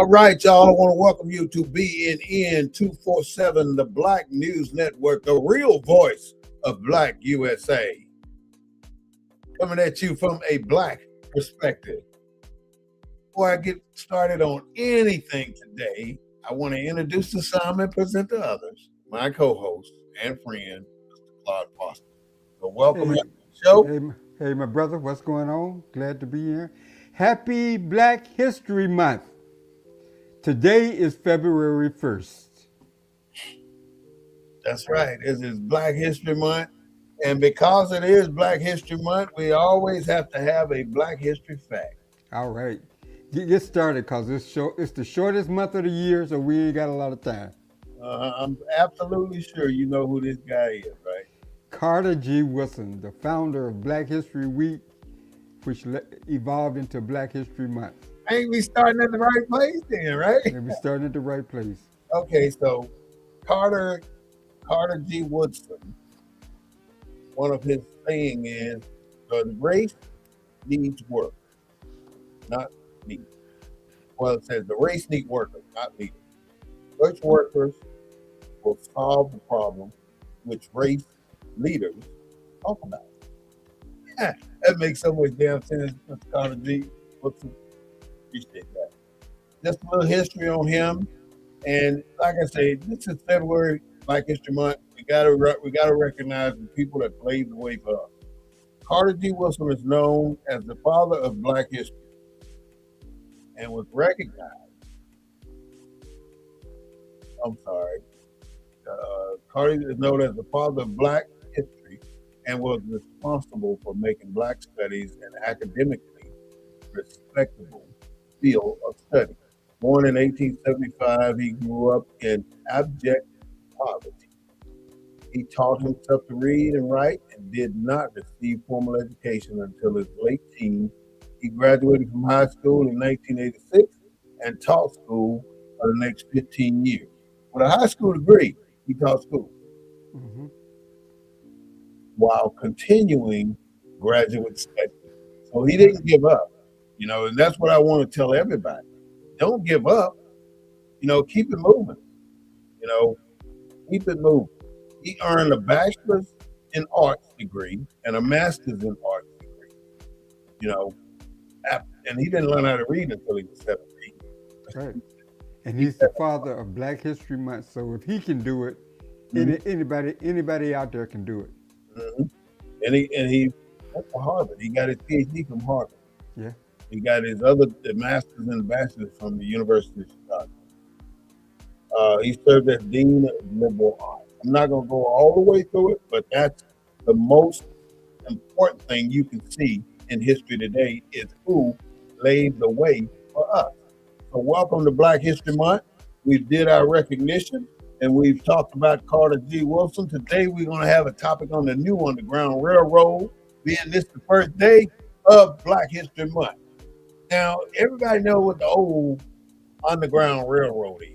All right, y'all. I want to welcome you to BNN 247, the Black News Network, the real voice of Black USA. Coming at you from a Black perspective. Before I get started on anything today, I want to introduce to some and present to others my co-host and friend, Mr. Claude Foster. So welcome Hey, to the show. hey, my brother, what's going on? Glad to be here. Happy Black History Month. Today is February 1st. That's right. This is Black History Month. And because it is Black History Month, we always have to have a Black History fact. All right. Get started because it's the shortest month of the year, so we ain't got a lot of time. I'm absolutely sure you know who this guy is, right? Carter G. Woodson, the founder of Black History Week, which evolved into Black History Month. Ain't we starting at the right place then, right? And we starting at the right place. Okay, so Carter Carter G. Woodson, one of his saying is the race needs work, not leaders. Well, it says the race needs workers, not leaders. Such workers will solve the problem which race leaders talk about. That makes so much damn sense, Mr. Carter G. Woodson. Appreciate that. Just a little history on him. And like I say, this is February Black History Month. We gotta recognize the people that paved the way for us. Carter G. Woodson is known as the father of Black history and was recognized. I'm sorry. Carter is known as the father of Black history and was responsible for making Black studies an academically respectable field of study. Born in 1875, he grew up in abject poverty. He taught himself to read and write and did not receive formal education until his late teens. He graduated from high school in 1986 and taught school for the next 15 years. With a high school degree, he taught school Hmm. while continuing graduate study. So he didn't give up, and that's what I want to tell everybody. Don't give up, keep it moving, you know, keep it moving. He earned a bachelor's in arts degree and a master's in arts degree, you know, and he didn't learn how to read until he was 17. Right. And He he's the said, father of Black History Month, so if he can do it, mhm, anybody out there can do it. mhm. And he went to Harvard. He got his PhD from Harvard. Yeah. He got his the master's and bachelor's from the University of Chicago. He served as dean of liberal arts. I'm not going to go all the way through it, but that's the most important thing you can see in history today is who laid the way for us. So welcome to Black History Month. We did our recognition and we've talked about Carter G. Woodson. Today we're going to have a topic on the new Underground Railroad, being this the first day of Black History Month. Now, everybody knows what the old Underground Railroad is.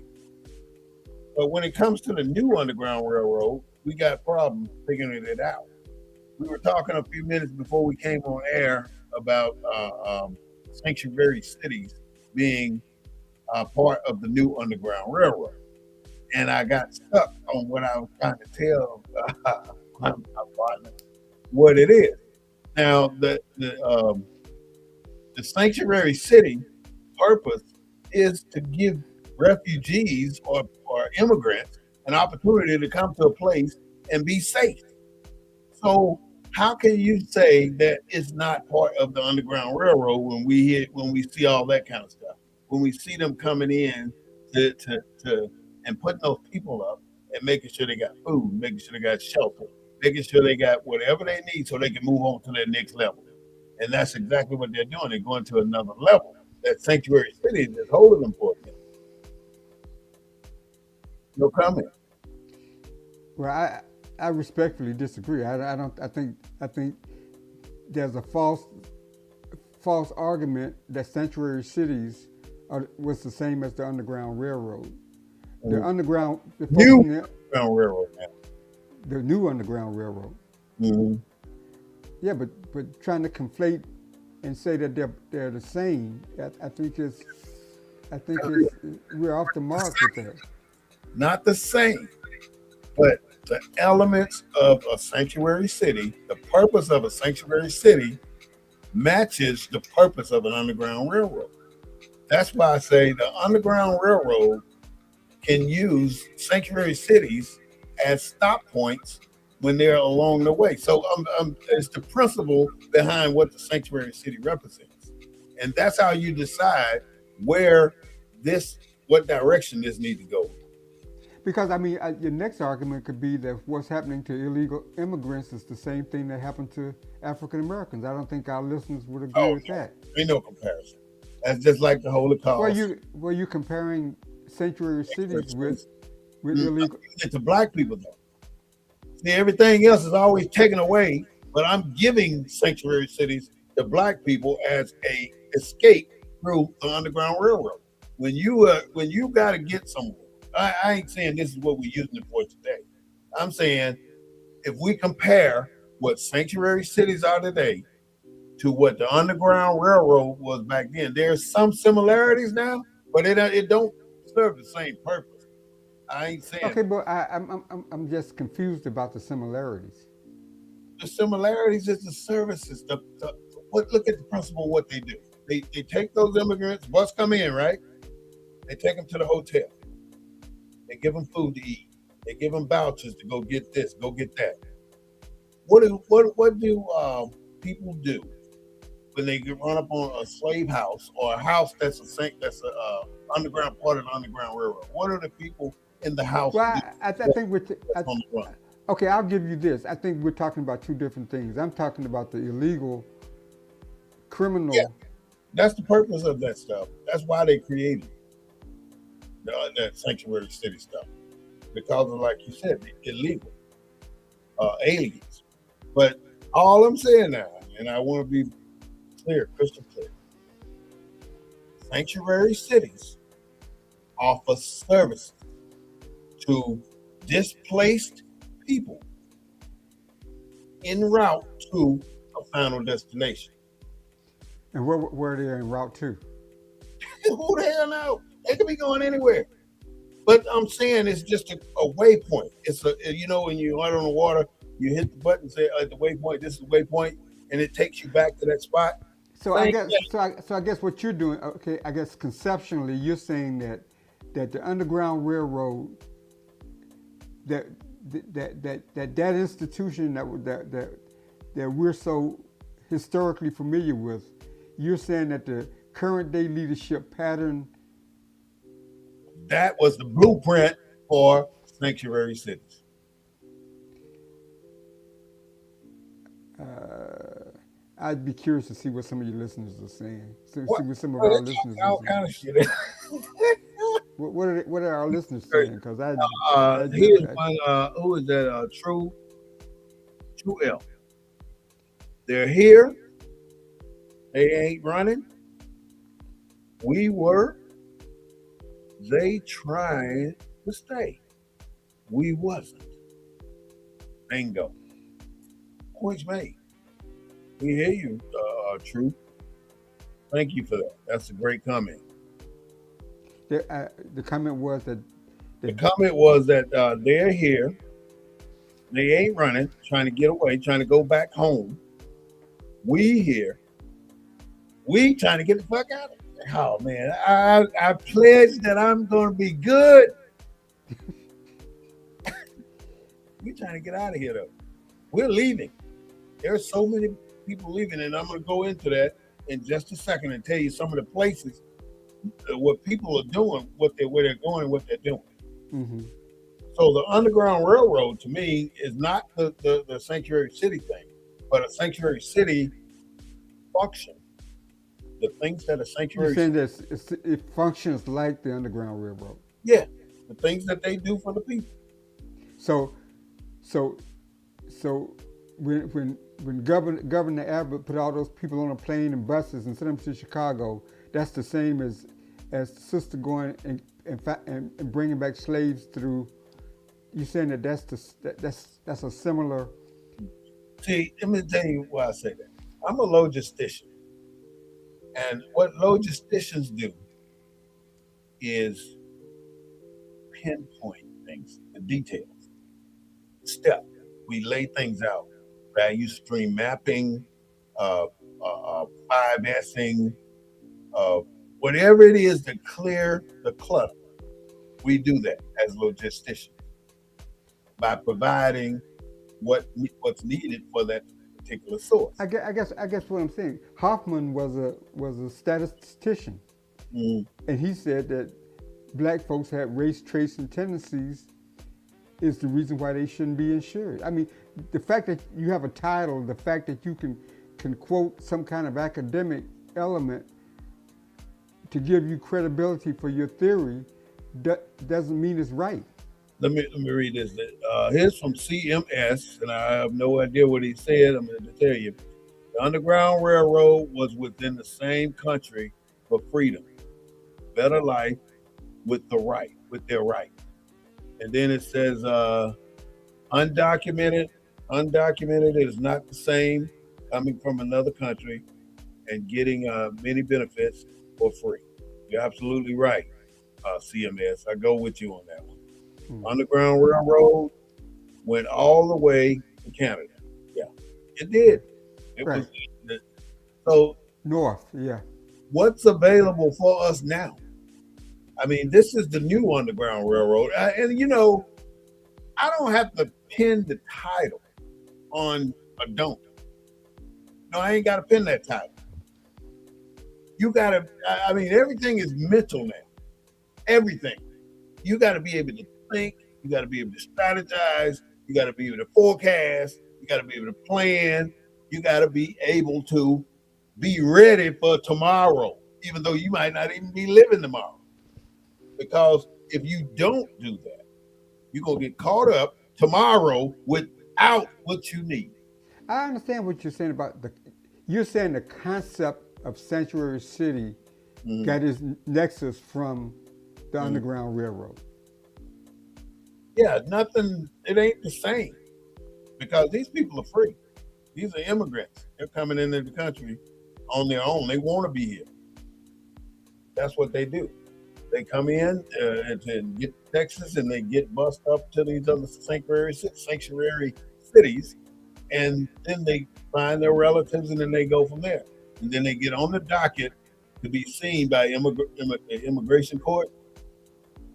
But when it comes to the new Underground Railroad, we got problems figuring it out. We were talking a few minutes before we came on air about sanctuary cities being part of the new Underground Railroad. And I got stuck on what I was trying to tell my partner what it is. Now, the sanctuary city purpose is to give refugees or immigrants an opportunity to come to a place and be safe. So how can you say that it's not part of the Underground Railroad when we see all that kind of stuff? When we see them coming in to and putting those people up and making sure they got food, making sure they got shelter, making sure they got whatever they need so they can move on to their next level. And that's exactly what they're doing. They're going to another level. That sanctuary city is holding them for a minute. No comment. Well, I respectfully disagree. I don't. I think there's a false argument that sanctuary cities was the same as the Underground Railroad. The underground, the folks New in Underground Railroad now. the new Underground Railroad. Mm-hmm. Yeah, but trying to conflate and say that they're the same, I think I think it's we're off the mark with that. Not the same, but the elements of a sanctuary city, the purpose of a sanctuary city matches the purpose of an underground railroad. That's why I say the underground railroad can use sanctuary cities as stop points when they're along the way. So it's the principle behind what the sanctuary city represents, and that's how you decide where this, what direction this need to go. Because I mean, your next argument could be that what's happening to illegal immigrants is the same thing that happened to African Americans. I don't think our listeners would agree Oh with no, that. ain't no comparison. That's just like the Holocaust. Were you comparing sanctuary Sanctuary cities cities. with illegal? To black people though. See, everything else is always taken away, but I'm giving sanctuary cities to black people as a escape through the Underground Railroad. When you got to get somewhere, I ain't saying this is what we're using it for today. I'm saying if we compare what sanctuary cities are today to what the Underground Railroad was back then, there's some similarities now, but it don't serve the same purpose. I ain't saying Okay, but I'm just confused about the similarities. the similarities is the services. What look at the principle of what they do. They take those immigrants, bus come in, right? They take them to the hotel. They give them food to eat. They give them vouchers to go get this, go get that. What do people do when they get run up on a slave house or a house that's a underground part of the Underground Railroad? What are the people in the house Well, do I think that's on the run? okay, I'll give you this. I think we're talking about two different things. I'm talking about the illegal Yeah, criminal. that's the purpose of that stuff. That's why they created that sanctuary city stuff because of, like you said, illegal aliens. But all I'm saying now, and I want to be clear, crystal clear, sanctuary cities offer services to displaced people en route to a final destination. And where they're en route to. Who the hell knows? They could be going anywhere. But I'm saying it's just a waypoint. It's a, you know, when you out on the water, you hit the button, say at the waypoint, this is the waypoint, and it takes you back to that spot. So Same thing. I guess what you're doing, okay, I guess conceptually you're saying that the Underground Railroad, that that institution that we're so historically familiar with, you're saying that the current day leadership pattern. That was the blueprint for sanctuary cities. I'd be curious to see what some of your listeners are saying. See What? what some of Well, our they listeners talk are all saying. kind of shit. What are our listeners saying? Because Here's one. Who is that? True L. They're here. They ain't running. We were. They trying to stay. We wasn't. Bingo. Points made. We hear you, True. Thank you for that. That's a great comment. the comment was The that comment was that they're here. They ain't running, trying to get away, trying to go back home. We here. We trying to get the fuck out of here. Oh man, I pledge that I'm going to be good. We trying to get out of here though. We're leaving. There's so many people leaving, and I'm going to go into that in just a second and tell you some of the places what people are doing, where they're going, what they're doing. hmm So the Underground Railroad to me is not the sanctuary city thing, but a sanctuary city function. The things that a you're sanctuary, saying that it functions like the Underground Railroad. yeah, the things that they do for the people. So so so when Governor Abbott put all those people on a plane and buses and sent them to Chicago, that's the same as the sister going and bringing back slaves through. You saying that that's a similar. See, let me tell you why I say that. I'm a logistician, and what logisticians do is pinpoint things, the details, step. We lay things out, value stream mapping, uh, 5Sing, uh, whatever it is to clear the clutter. We do that as logisticians by providing what's needed for that particular source. I guess what I'm saying. Hoffman was a statistician, Mm, and he said that black folks had race traits and tendencies is the reason why they shouldn't be insured. I mean, the fact that you have a title, the fact that you can quote some kind of academic element to give you credibility for your theory, doesn't mean it's right. let me read this. Here's from CMS, and I have no idea what he said. I'm going to tell you. The Underground Railroad was within the same country for freedom, better life with their right. And then it says undocumented. Undocumented is not the same coming from another country and getting many benefits for free. You're absolutely right, CMS. I go with you on that one. Hmm. Underground Railroad went all the way to Canada. Yeah, it did. It Right. was so. North, yeah. What's available for us now? I mean, this is the new Underground Railroad, and I don't have to pin the title on a don't. No, I ain't got to pin that title. You got to. I mean, everything is mental now. Everything. You got to be able to think. You got to be able to strategize. You got to be able to forecast. You got to be able to plan. You got to be able to be ready for tomorrow, even though you might not even be living tomorrow. Because if you don't do that, you're going to get caught up tomorrow without what you need. I understand what you're saying about the. You're saying the concept of sanctuary city Mm-hmm. got its nexus from the Mm-hmm. Underground Railroad. Yeah, nothing, it ain't the same because these people are free. These are immigrants. They're coming into the country on their own. They want to be here. That's what they do. They come in to get to Texas and they get bussed up to these other sanctuary cities, and then they find their relatives and then they go from there. And then they get on the docket to be seen by immigration court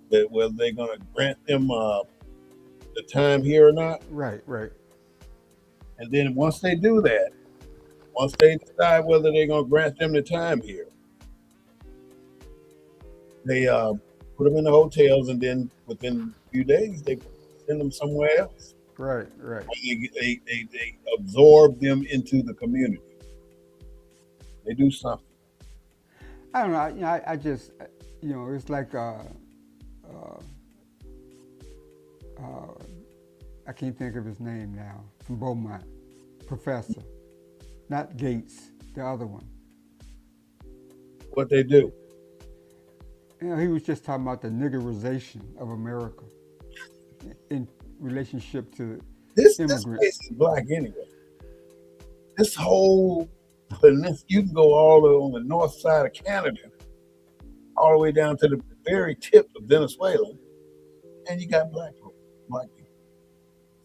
that whether they're going to grant them the time here or not. Right, right. And then once they do that, once they decide whether they're going to grant them the time here, they put them in the hotels, and then within a few days, they send them somewhere else. Right, right. They absorb them into the community. They do something. I don't know. I just, it's like uh, uh, I can't think of his name now, from Beaumont, Professor, not Gates, the other one. What they do. He was just talking about the niggerization of America in relationship to This immigrants. place is black anyway. This whole peninsula, you can go all the way on the north side of Canada, all the way down to the very tip of Venezuela, and you got black people.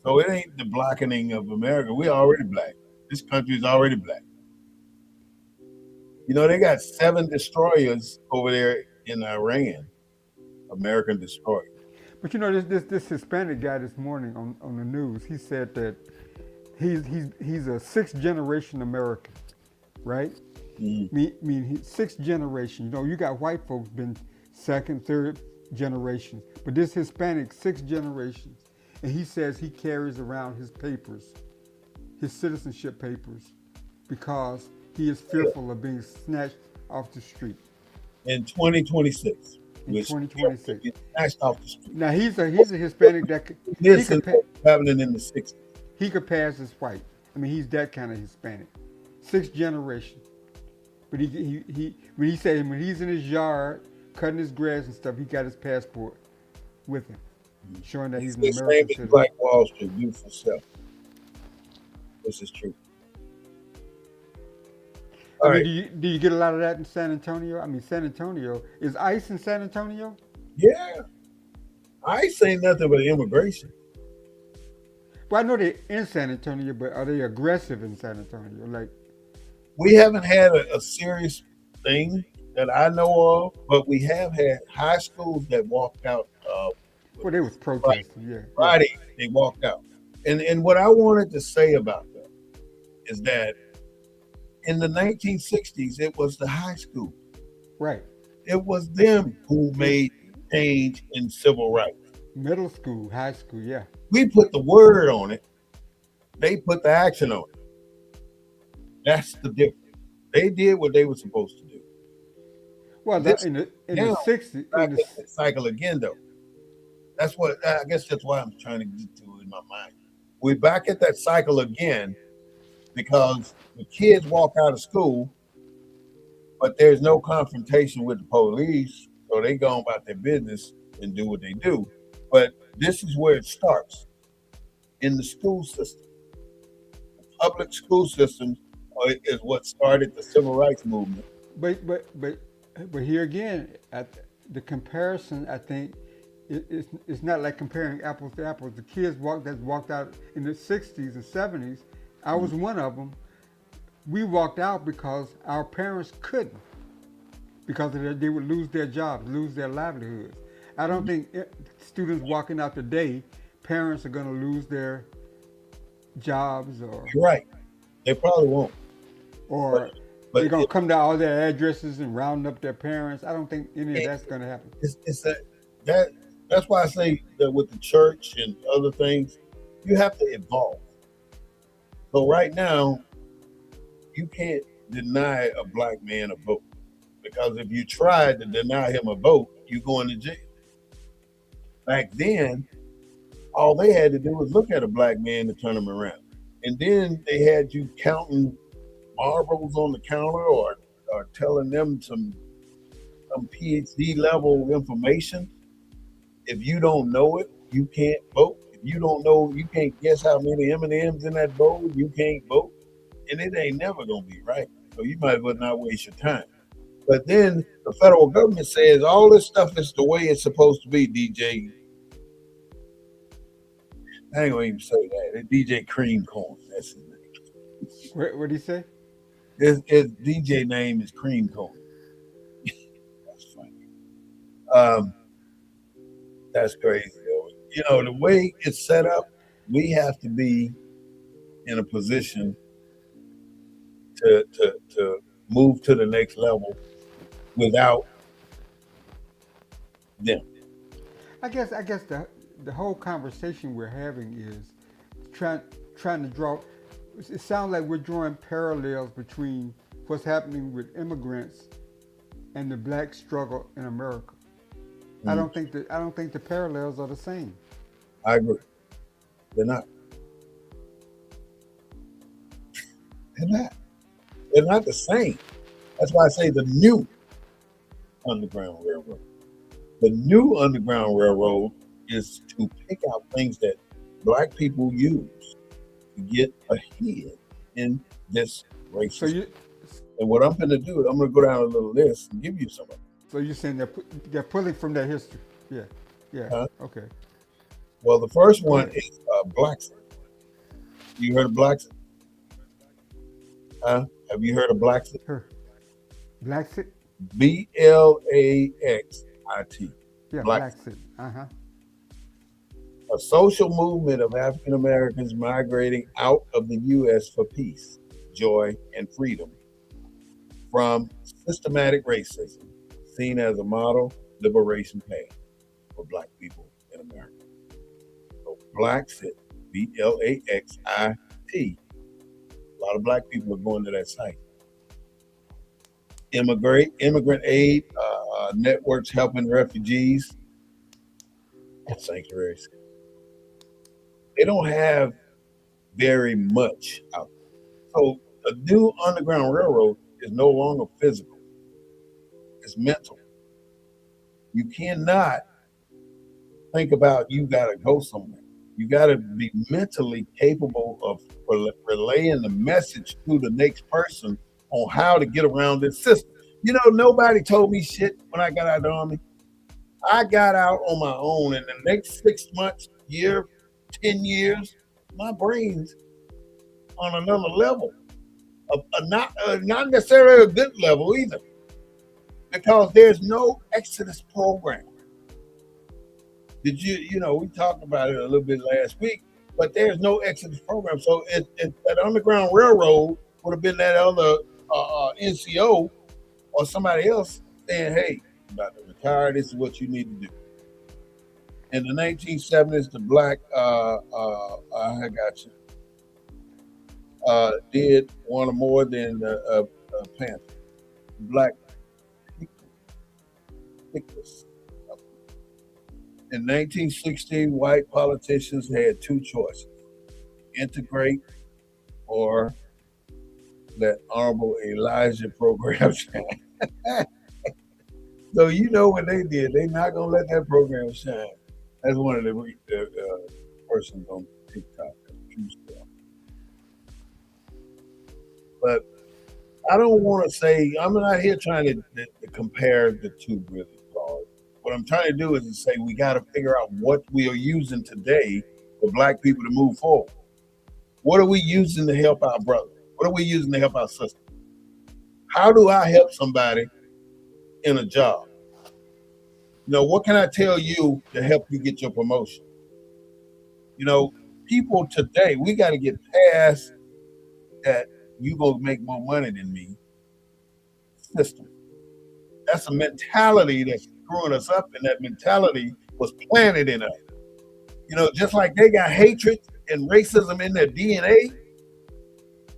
So it ain't the blackening of America. We're already black. This country is already black. They got 7 destroyers over there in Iran, American destroyers. But this Hispanic guy this morning on the news, he said that he's a sixth generation American, right? Mm. Sixth generation. You got white folks been second, third generation, but this Hispanic sixth generations, and he says he carries around his papers, his citizenship papers, because he is fearful of being snatched off the street In 2026, in which 2026. snatched off the street. Now he's a Hispanic that This is happening in the 60s. he could pass as white. I mean, he's that kind of Hispanic, sixth generation. But when he said when he's in his yard cutting his grass and stuff, he got his passport with him, showing that he's an His American name is citizen. Black Wall Street, beautiful self. This is true. I All mean, right. do you get a lot of that in San Antonio? I mean, San Antonio is ICE in San Antonio? Yeah, I ain't saying nothing but immigration. Well, I know they're in San Antonio, but are they aggressive in San Antonio? Like, We haven't had a serious thing that I know of, but we have had high schools that walked out. What well, they is was it? Friday. protesting. Yeah, yeah. Friday they walked out. And what I wanted to say about that is that in the 1960s, it was the high school. Right. It was them who It was made change in civil rights. middle school, high school. Yeah. We put the word on it. They put the action on it. That's the difference. They did what they were supposed to do. Well, This in the now '60s, back in that cycle again, though. That's what I guess that's why I'm trying to get to in my mind. We're back at that cycle again because the kids walk out of school, but there's no confrontation with the police, so they go about their business and do what they do. But this is where it starts in the school system. Public school systems is what started the civil rights movement. but but but but here again, the comparison, I think, it's not like comparing apples to apples. The kids that walked out in the '60s and '70s. I was one of them. We walked out because our parents couldn't, because they would lose their jobs, lose their livelihoods. I don't think students walking out today, parents are going to lose their jobs, You're right. They probably won't. But or but they're going to come to all their addresses and round up their parents. I don't think any of it, that's going to happen. it's that that's why I say that with the church and other things, you have to evolve. So right now, you can't deny a black man a vote because if you tried to deny him a vote, you going to jail. Back then, all they had to do was look at a black man to turn him around, and then they had you counting marbles on the counter or telling them some PhD level information. If you don't know it, you can't vote. If you don't know, you can't guess how many M&Ms in that bowl, you can't vote. And it ain't never gonna be right. So you might as well not waste your time. But then the federal government says all this stuff is the way it's supposed to be, DJ. I ain't gonna even say that. DJ Cream Corn. That's his name. What do you say? His DJ name is Cream Corn. That's funny. Um, that's crazy. Though. You know, the way it's set up, we have to be in a position to move to the next level without them. I guess the whole conversation we're having is trying trying to draw. It sounds like we're drawing parallels between what's happening with immigrants and the black struggle in America. Mm, I don't think the parallels are the same. I agree. They're not. They're not. They're not the same. That's why I say the new Underground Railroad. The new Underground Railroad is to pick out things that black people use to get ahead in this So racist. you And what I'm going to do is I'm going to go down a little list and give you some of them. so you're saying they're pulling from that history? Yeah, yeah. Huh? Okay, Well, the first go one ahead. is Blackson. You heard of Blackson? Huh? Have you heard of Blackson? Her black sit. Blaxit. Yeah, black Blackson. sit. Uh huh. A social movement of African Americans migrating out of the U.S. for peace, joy, and freedom from systematic racism, seen as a model liberation path for black people in America. So Blaxit, Blaxit. A lot of black people are going to that site. Immigrant aid networks helping refugees and sanctuaries. They don't have very much out there. So the new Underground Railroad is no longer physical; it's mental. You cannot think about you got to go somewhere. You got to be mentally capable of relaying the message to the next person on how to get around this system. You know, nobody told me shit when I got out of the army. I got out on my own. In the next 6 months, year, 10 years, my brain's on another level. Not necessarily a good level either, because there's no exodus program. Did you know, we talked about it a little bit last week, but there's no exodus program. So that Underground Railroad would have been that other NCO or somebody else saying, hey, you're about to retire, this is what you need to do. In the 1970s, the black, I got you, did one or more than the Panther. Black Pickers. In 1916, white politicians had two choices: integrate or let Honorable Elijah program shine. So you know what they did. They're not going to let that program shine. That's one of the persons on TikTok. True stuff. But I don't want to say, I'm not here trying to compare the two really, Claude. What I'm trying to do is to say we got to figure out what we are using today for black people to move forward. What are we using to help our brother? What are we using to help our sister? How do I help somebody in a job? You know, what can I tell you to help you get your promotion? You know, people today, we got to get past that you gonna make more money than me system. That's a mentality that's screwing us up, and that mentality was planted in us. You know, just like they got hatred and racism in their DNA,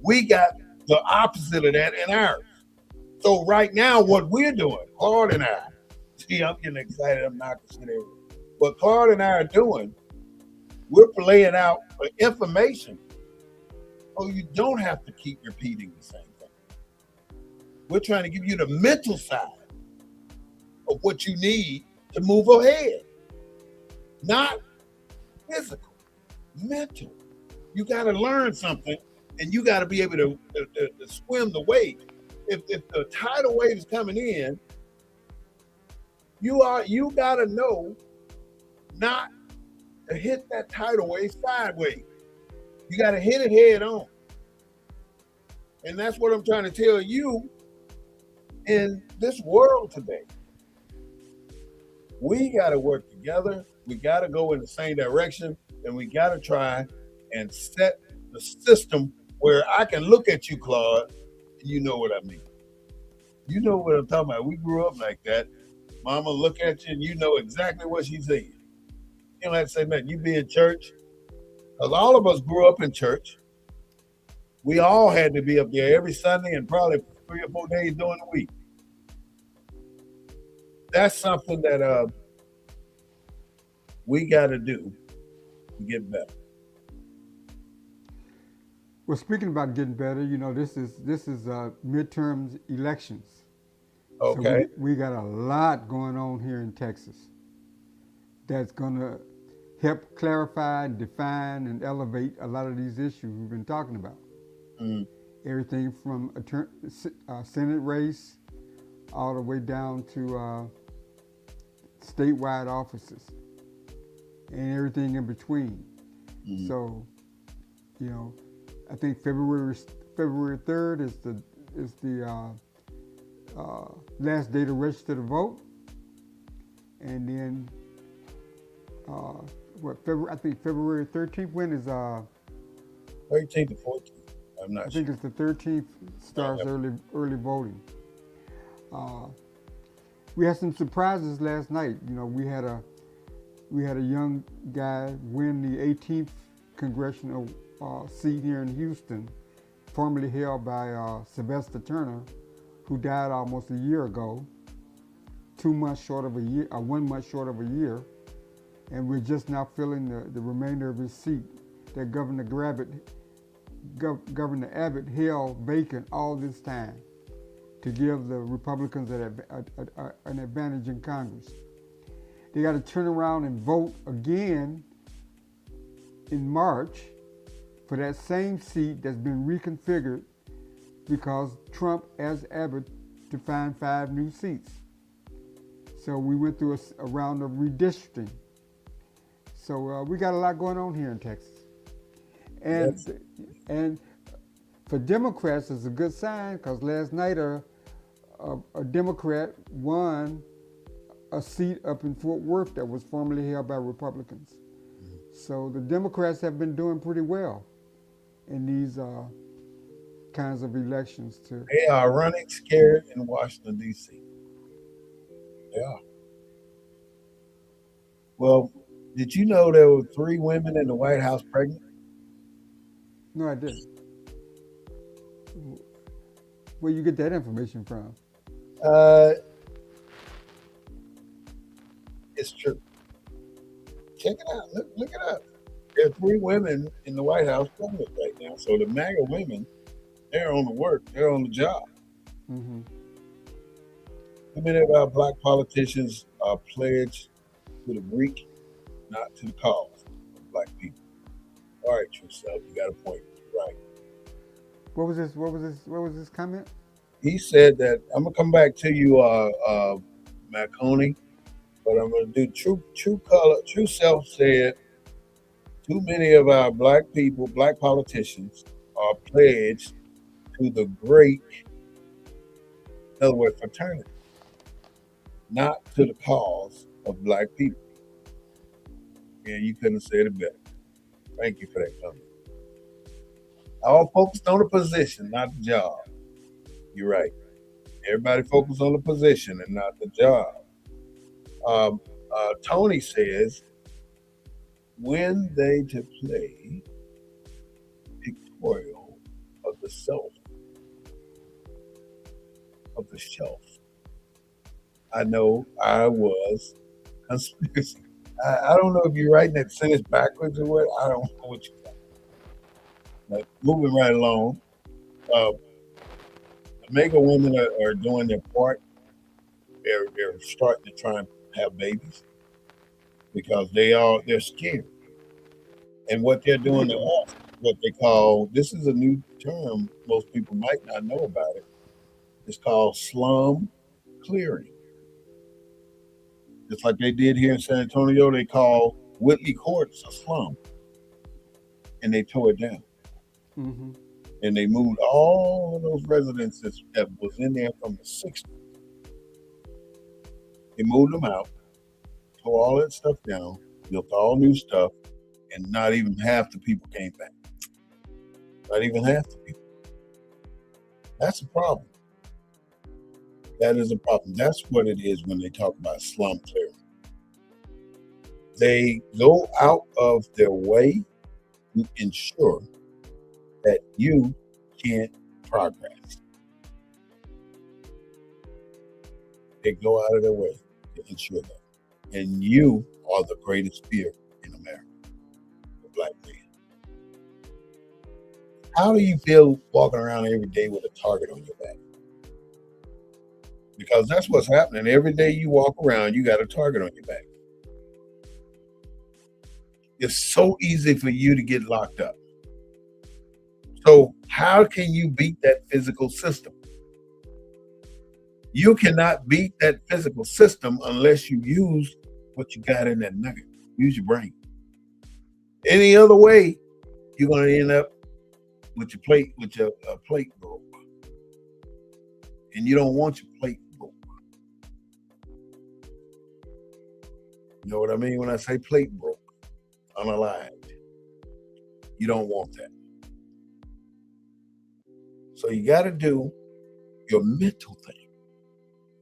we got the opposite of that in ours. So right now, what we're doing, Claude and I, see, I'm getting excited. I'm not considering what Claude and I are doing. We're laying out information, so you don't have to keep repeating the same thing. We're trying to give you the mental side of what you need to move ahead, not physical, mental. You got to learn something, and you got to be able to swim the wave. If the tidal wave is coming in, you got to know not to hit that tidal wave sideways. You got to hit it head on, and that's what I'm trying to tell you. In this world today, we got to work together. We got to go in the same direction, and we got to try and set the system where I can look at you, Claude, and you know what I mean. You know what I'm talking about. We grew up like that. Mama look at you, and you know exactly what she's saying. You don't have to say nothing. You be in church, because all of us grew up in church. We all had to be up there every Sunday and probably 3 or 4 days during the week. That's something that we got to do to get better. Well, speaking about getting better, you know, this is midterms elections, so Okay. we got a lot going on here in Texas that's gonna help clarify, define, and elevate a lot of these issues we've been talking about. Mm. Everything from Senate race all the way down to statewide offices and everything in between. Mm. So, you know, I think February 3rd is the last day to register to vote, and then I think February 13th. When is 13th to 14th. I'm I not think sure. it's the 13th starts early voting. Uh, we had some surprises last night. You know, we had a young guy win the 18th congressional seat here in Houston, formerly held by Sylvester Turner, who died almost a year ago, 2 months short of a year, 1 month short of a year, and we're just now filling the remainder of his seat that Governor Abbott held vacant all this time to give the Republicans an advantage in Congress. They got to turn around and vote again in March for that same seat that's been reconfigured because Trump asked Abbott to find 5 new seats. So we went through a round of redistricting. So we got a lot going on here in Texas, Yes. and for Democrats, it's a good sign because last night a Democrat won a seat up in Fort Worth that was formerly held by Republicans. So the Democrats have been doing pretty well in these kinds of elections too. They are running scared in Washington, D.C. They are. Well, did you know there were 3 women in the White House pregnant? No, I didn't. Where you get that information from? Uh, it's true. Check it out. Look it up. There are 3 women in the White House pregnant right now. So the MAGA women, they're on the work. They're on the job. Mm-hmm. Too many of our black politicians are pledged to the Greek, not to the cause of black people. All right, true self, you got a point. You're right. What was this? What was this? What was this comment? He said that I'm gonna come back to you, Marconi, but I'm gonna do true color. True self said too many of our black people, black politicians, are pledged to the great, in other words, fraternity, not to the cause of black people. And you couldn't have said it better. Thank you for that comment. All focused on the position, not the job. You're right. Everybody focus on the position and not the job. Um, Tony says, when they to play pictorial of the self, of the shelf. I know I was conspiracy. I don't know if you're writing that sentence backwards or what. I don't know what you're talking. But moving right along, uh, the mega women are doing their part. They're starting to try and have babies because they're scared. And what they're doing to us, what they call, this is a new term most people might not know about it. It's called slum clearing. Just like they did here in San Antonio, they call Whitley Courts a slum, and they tore it down. Mm-hmm. And they moved all of those residences that was in there from the 60s. They moved them out, tore all that stuff down, built all new stuff, and not even half the people came back. Not even half the people. That's a problem. That is a problem. That's what it is when they talk about slum clearing. They go out of their way to ensure that you can't progress. They go out of their way to ensure that. And you are the greatest fear in America, the black man. How do you feel walking around every day with a target on your back? Because that's what's happening. Every day you walk around, you got a target on your back. It's so easy for you to get locked up. So how can you beat that physical system? You cannot beat that physical system unless you use what you got in that nugget. Use your brain. Any other way, you're going to end up with your plate broke. And you don't want your plate broke. You know what I mean when I say plate broke, unaligned. You don't want that. So you got to do your mental thing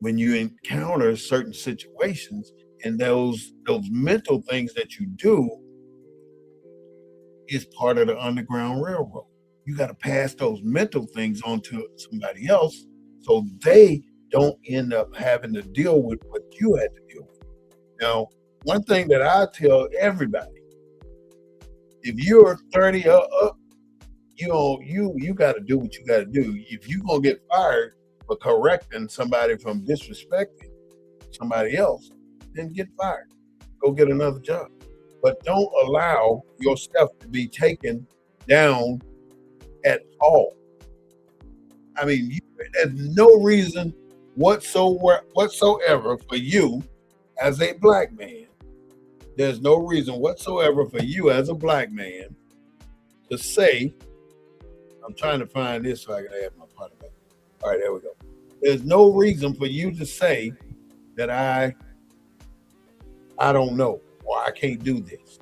when you encounter certain situations, and those mental things that you do is part of the Underground Railroad. You got to pass those mental things on to somebody else so they don't end up having to deal with what you had to deal with. Now, one thing that I tell everybody, if you're 30 or up, you got to do what you got to do. If you're going to get fired for correcting somebody from disrespecting somebody else, then get fired. Go get another job. But don't allow yourself to be taken down at all. I mean, there's no reason whatsoever for you as a black man. There's no reason whatsoever for you as a black man to say, I'm trying to find this so I can add my part back. All right, there we go. There's no reason for you to say that I don't know or I can't do this.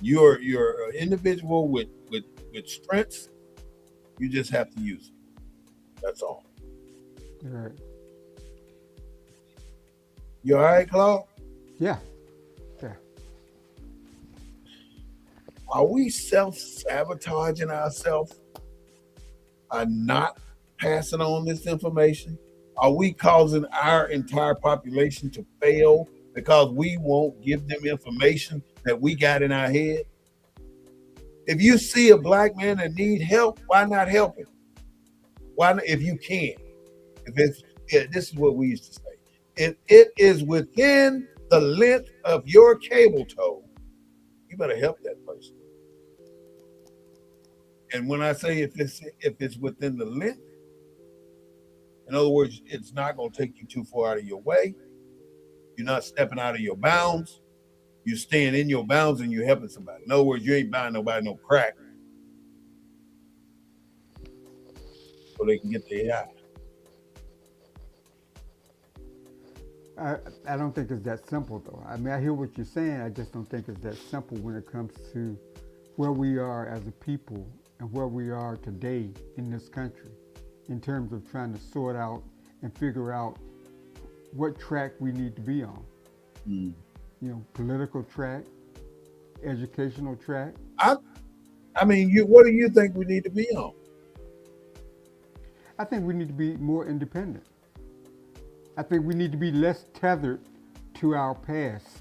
You're an individual with strengths. You just have to use it. That's all. Right. You all right, Claude? Yeah. Yeah. Are we self-sabotaging ourselves by not passing on this information? Are we causing our entire population to fail because we won't give them information that we got in our head? If you see a black man that need help, why not help him? Why not, if you can? If it's this is what we used to say. If it is within the length of your cable tow, you better help that person. And when I say if it's within the length, in other words, it's not going to take you too far out of your way. You're not stepping out of your bounds. You're staying in your bounds and you're helping somebody. In other words, you ain't buying nobody no crack so they can get their eye. I don't think it's that simple though. I mean, I hear what you're saying. I just don't think it's that simple when it comes to where we are as a people and where we are today in this country in terms of trying to sort out and figure out what track we need to be on. Mm. You know, political track, educational track. I mean, what do you think we need to be on? I think we need to be more independent. I think we need to be less tethered to our past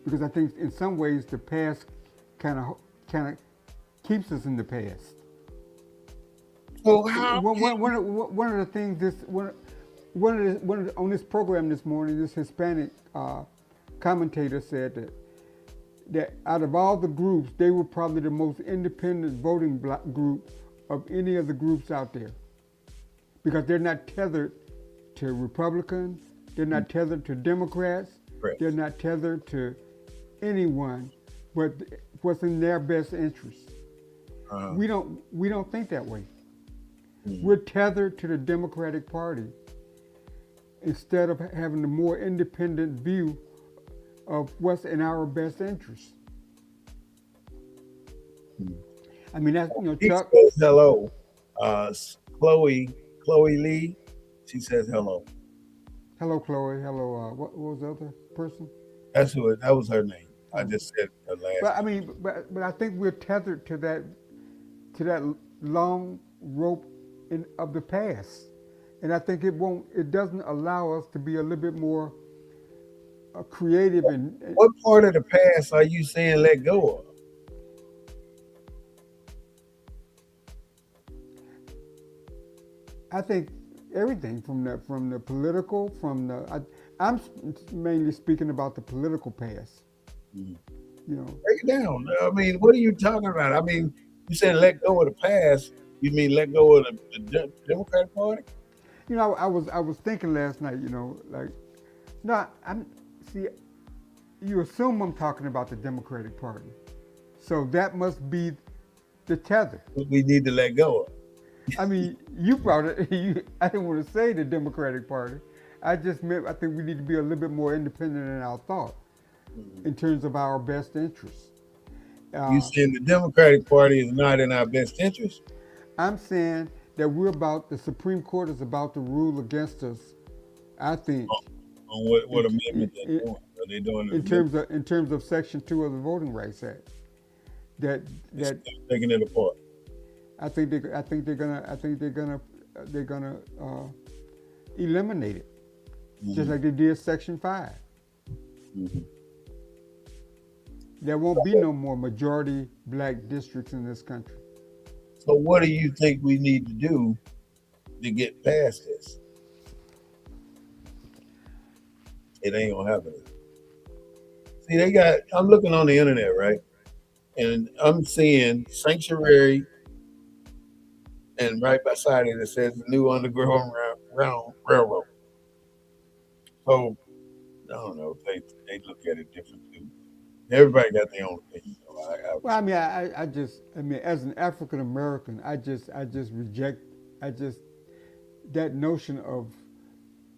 because I think in some ways the past kind of keeps us in the past. So how One of the things on this program this morning, this Hispanic commentator said that out of all the groups, they were probably the most independent voting group of any of the groups out there because they're not tethered to Republicans, they're not tethered to Democrats, Correct. they're not tethered to anyone but what's in their best interest. We don't think that way. We're tethered to the Democratic Party instead of having a more independent view of what's in our best interest. I mean, that's, he Chuck. says hello. Chloe Lee, she says hello. Hello, Chloe. Hello. What was the other person? That was her name. I just said her last. But I mean, but I think we're tethered to that long rope of the past, and I think it doesn't allow us to be a little bit more creative and. What part of the past are you saying let go of? I think everything from the political, I'm mainly speaking about the political past. Mm. You know, Break it down. I mean, what are you talking about? I mean, you said let go of the past. You mean let go of the Democratic Party? you know, I was thinking last night. You know, like, no, I'm see. You assume I'm talking about the Democratic Party, so that must be the tether. What we need to let go of. I mean, you brought it. I didn't want to say the Democratic Party. I just meant I think we need to be a little bit more independent in our thought in terms of our best interests. You saying the Democratic Party is not in our best interest? I'm saying that the Supreme Court is about to rule against us. I think On what amendment they're doing? Are they doing in terms of Section 2 of the Voting Rights Act? That taking it apart? I think they're gonna eliminate it, just like they did Section 5. Mm-hmm. There won't be no more majority black districts in this country. So what do you think we need to do to get past this? It ain't gonna happen. See, I'm looking on the internet, right? And I'm seeing sanctuary and right beside it it says the new underground railroad. So I don't know. They look at it different too. Everybody got their own opinion. So I Well, I respect. mean, I mean, as an African American, I just reject, I just that notion of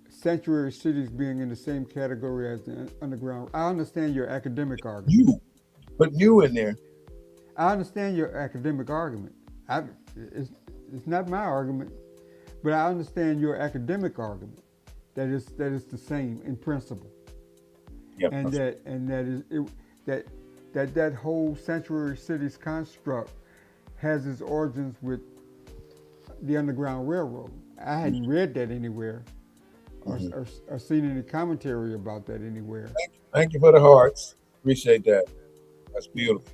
sanctuary cities being in the same category as the underground. I understand your academic argument. You put you in there. I understand your academic argument. I, it's, it's not my argument, but I understand your academic argument that is the same in principle, Yep. and that is it, that that whole sanctuary cities construct has its origins with the Underground Railroad. I hadn't read that anywhere Mm-hmm. or seen any commentary about that anywhere. Thank you for the hearts. Appreciate that. That's beautiful.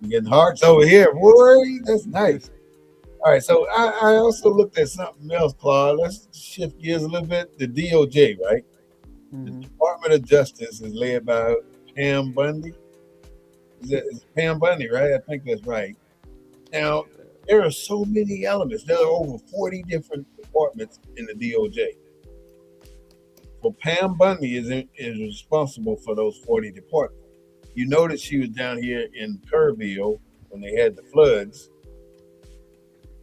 You getting hearts over here, boy. That's nice. Yes. All right. So I also looked at something else, Claude. Let's shift gears a little bit. The DOJ, right? The Mm-hmm. Department of Justice is led by Pam Bundy. Is it Pam Bundy, right? I think that's right. Now, there are so many elements. There are over 40 different departments in the DOJ. So Pam Bundy is responsible for those 40 departments. You notice she was down here in Kerrville when they had the floods,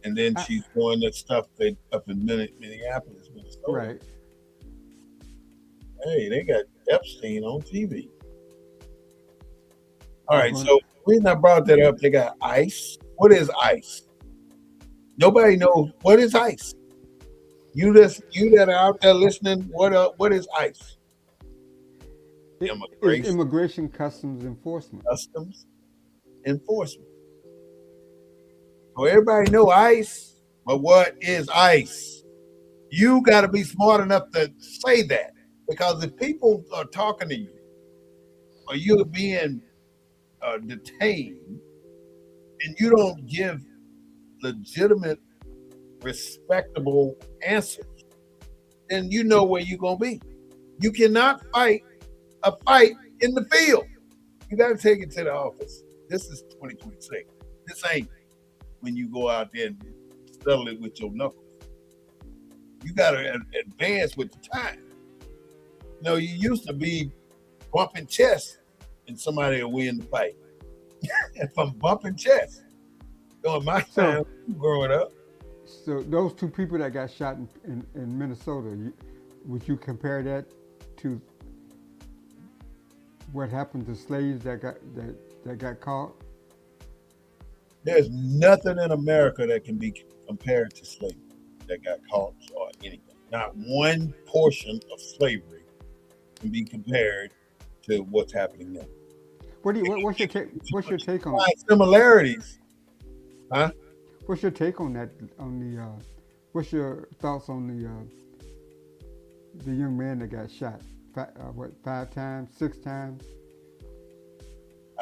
and then I, she's doing that stuff up in Minneapolis, Minnesota. right. Hey, they got Epstein on TV. All They're right, going. so the reason I brought that up, they got ICE. What is ICE? Nobody knows what is ICE. You that are out there listening, what is ICE? It is Immigration Immigration Customs Enforcement. Customs Enforcement. So everybody know ICE, but what is ICE? You got to be smart enough to say that because if people are talking to you or you're being detained and you don't give legitimate, respectable answers, then you know where you're gonna be. You cannot fight a fight in the field. You got to take it to the office. This is 2026. This ain't when you go out there and settle it with your knuckles. You got to advance with the time. You know, you used to be bumping chests and somebody will win the fight. And from bumping chests, during my So, time growing up, so those two people that got shot in Minnesota, would you compare that to what happened to slaves that got caught? there's nothing in America that can be compared to slavery that got caught or anything. Not one portion of slavery can be compared to what's happening now. What's your take on Find similarities, huh? what's your take on that on the what's your thoughts on the young man that got shot? What, 5 times, 6 times?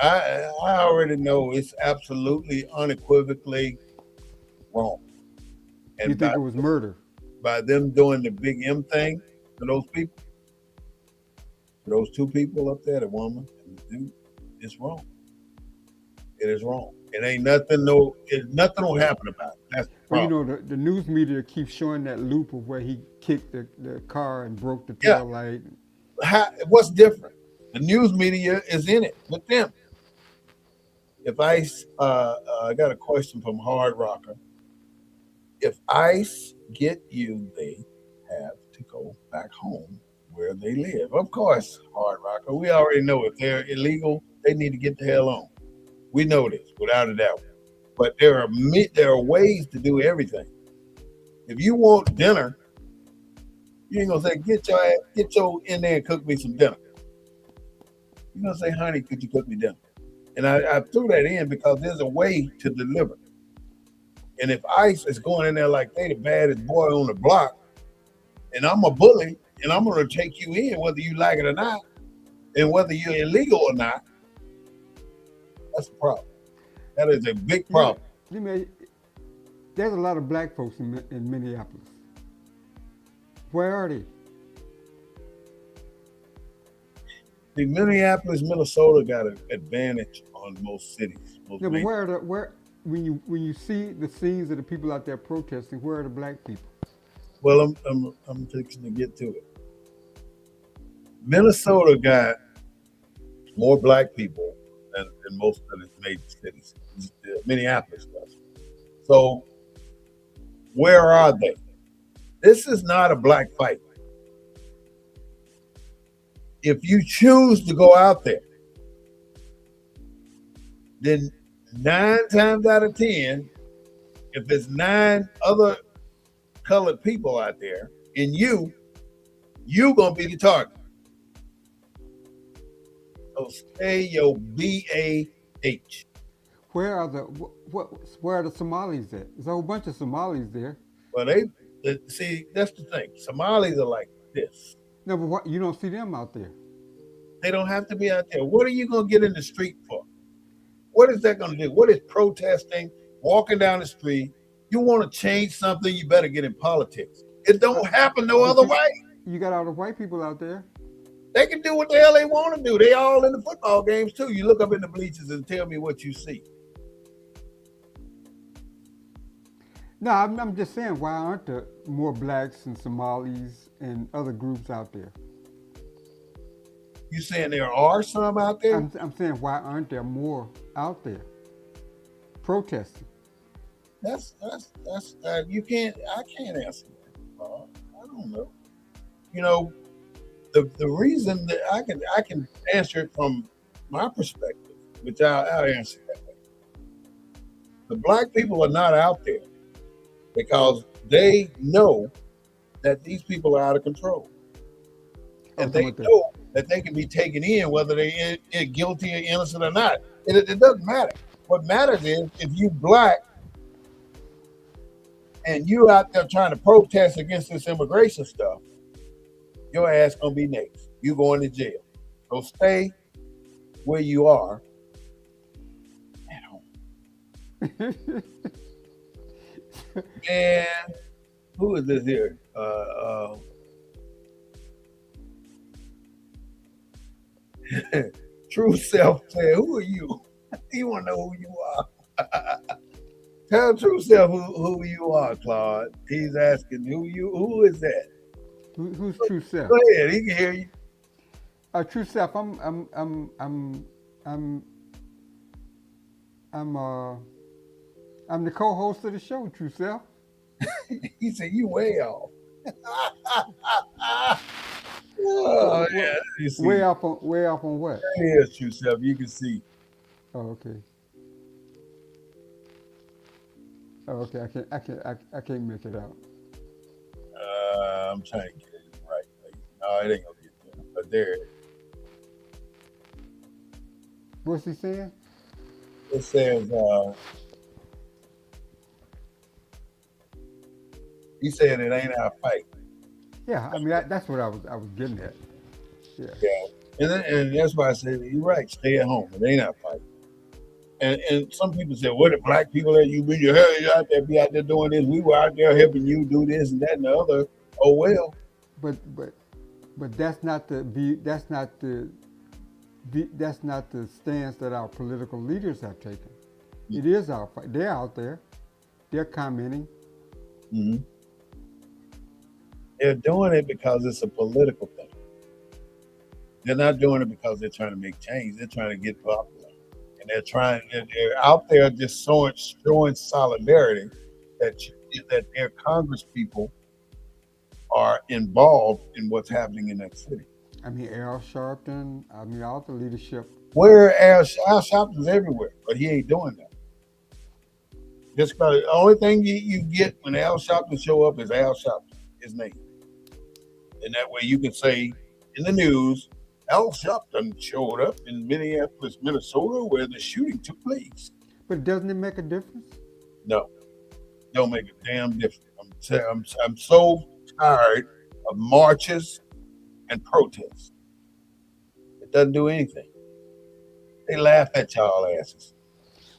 I already know it's absolutely unequivocally wrong. You And think it was murder? by them doing the big M thing to those people, to those two people up there, the woman and the dude, it's wrong. It is wrong. It ain't nothing. No, nothing will happen about it. That's the Well, you problem. know, the news media keeps showing that loop of where he kicked the car and broke the Yeah. tail light. What's different? The news media is in it with them. If I got a question from Hard Rocker. If ICE get you, they have to go back home where they live. Of course, Hard Rocker. We already know if they're illegal, they need to get the hell on. We know this without a doubt. But there are ways to do everything. If you want dinner, you ain't gonna say get your in there and cook me some dinner. You're gonna say, honey, could you cook me dinner? And I threw that in because there's a way to deliver. And if ICE is going in there like they the baddest boy on the block, and I'm a bully, and I'm gonna take you in whether you like it or not, and whether you're illegal or not, that's a problem. That is a big You know, problem. you may, there's a lot of black folks in Minneapolis. Where are they? The Minneapolis, Minnesota got an advantage on most cities, most Yeah, but major. where are the where? when you see the scenes of the people out there protesting, where are the black people? Well, I'm fixing to get to it. Minnesota got more black people than most of its major cities. Minneapolis does. So where are they? This is not a black fight. If you choose to go out there, then 9 times out of 10, if there's 9 other colored people out there, and you gonna be the target. So stay your BAH. Where are the where are the Somalis at? There's a whole bunch of Somalis there. Well, see, that's the thing. Somalis are like this. No, but you don't see them out there. They don't have to be out there. What are you gonna get in the street for? What is that gonna do? What is protesting, walking down the street? You want to change something, you better get in politics. It don't happen no But other way. you got all the white people out there. They can do what the hell they want to do. They all in the football games too. You look up in the bleachers and tell me what you see. No, I'm just saying, why aren't there more blacks and Somalis and other groups out there? You saying there are some out there? I'm saying, why aren't there more out there protesting? That's you can't. I can't answer that. I don't know. You know, the reason that I can answer it from my perspective, which I'll answer that way. The black people are not out there because they know that these people are out of control, and they know that they can be taken in whether they're guilty or innocent or not. It doesn't matter. What matters is if you black and you out there trying to protest against this immigration stuff, your ass gonna be next. You going to jail. So stay where you are at home. Man, who is this here? True Self said, "Who are you? You want to know who you are." Tell True Self who you are, Claude. He's asking who is that? Who's True Self? Go ahead, he can hear you. True Self, I'm I'm I'm the co-host of the show, True Self. He said you way off. Oh yeah, you see. Way off on what? There is True Self. You can see. Oh, okay. Oh, okay. I can't make it out. I'm trying to get it in the right place. No, it ain't gonna get there. But there it is. What's he saying? It says he said it ain't our fight. Yeah, I mean that's what I was getting at. Yeah. Yeah. And that's why I said you're right, stay at home. It ain't our fight. And some people say, what if black people that you bring your hair out there be out there doing this? We were out there helping you do this and that and the other. Oh well. But that's not the view. That's not the stance that our political leaders have taken. It is our fight. They're out there. They're commenting. Mm-hmm. They're doing it because it's a political thing. They're not doing it because they're trying to make change. They're trying to get popular. And they're out there just showing solidarity that their Congress people are involved in what's happening in that city. I mean, Al Sharpton. I mean, all the leadership. Where Al Sharpton's everywhere, but he ain't doing that. Just because the only thing you get when Al Sharpton show up is Al Sharpton, his name, and that way you can say in the news, Al Sharpton showed up in Minneapolis, Minnesota, where the shooting took place. But doesn't it make a difference? No, don't make a damn difference. I'm so tired of marches and protests. It doesn't do anything. They laugh at y'all asses.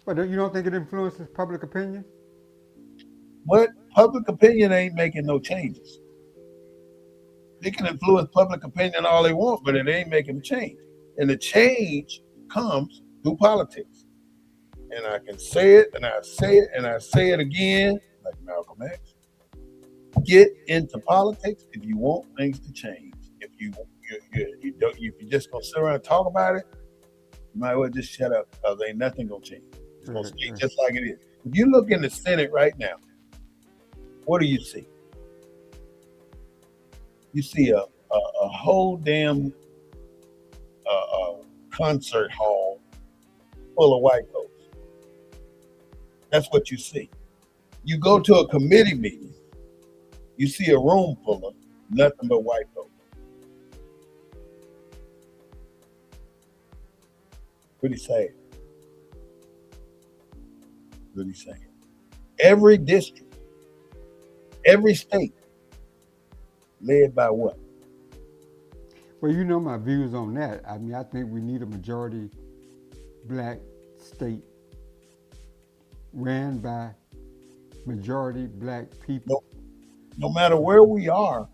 But you don't think it influences public opinion? What? Public opinion ain't making no changes. They can influence public opinion all they want, but it ain't making a change. And the change comes through politics. And I can say it, and I say it, and I say it again, like Malcolm X. Get into politics if you want things to change. If you don't, if you just gonna sit around and talk about it, you might well just shut up because ain't nothing gonna change. It's gonna Right, stay right. just like it is. If you look in the Senate right now, what do you see? You see a whole damn concert hall full of white folks. That's what you see. You go to a committee meeting, you see a room full of nothing but white folks. Pretty sad. Pretty sad. Every district, every state, led by what? Well, you know my views on that. I mean, I think we need a majority black state ran by majority black people. No, no matter where we are,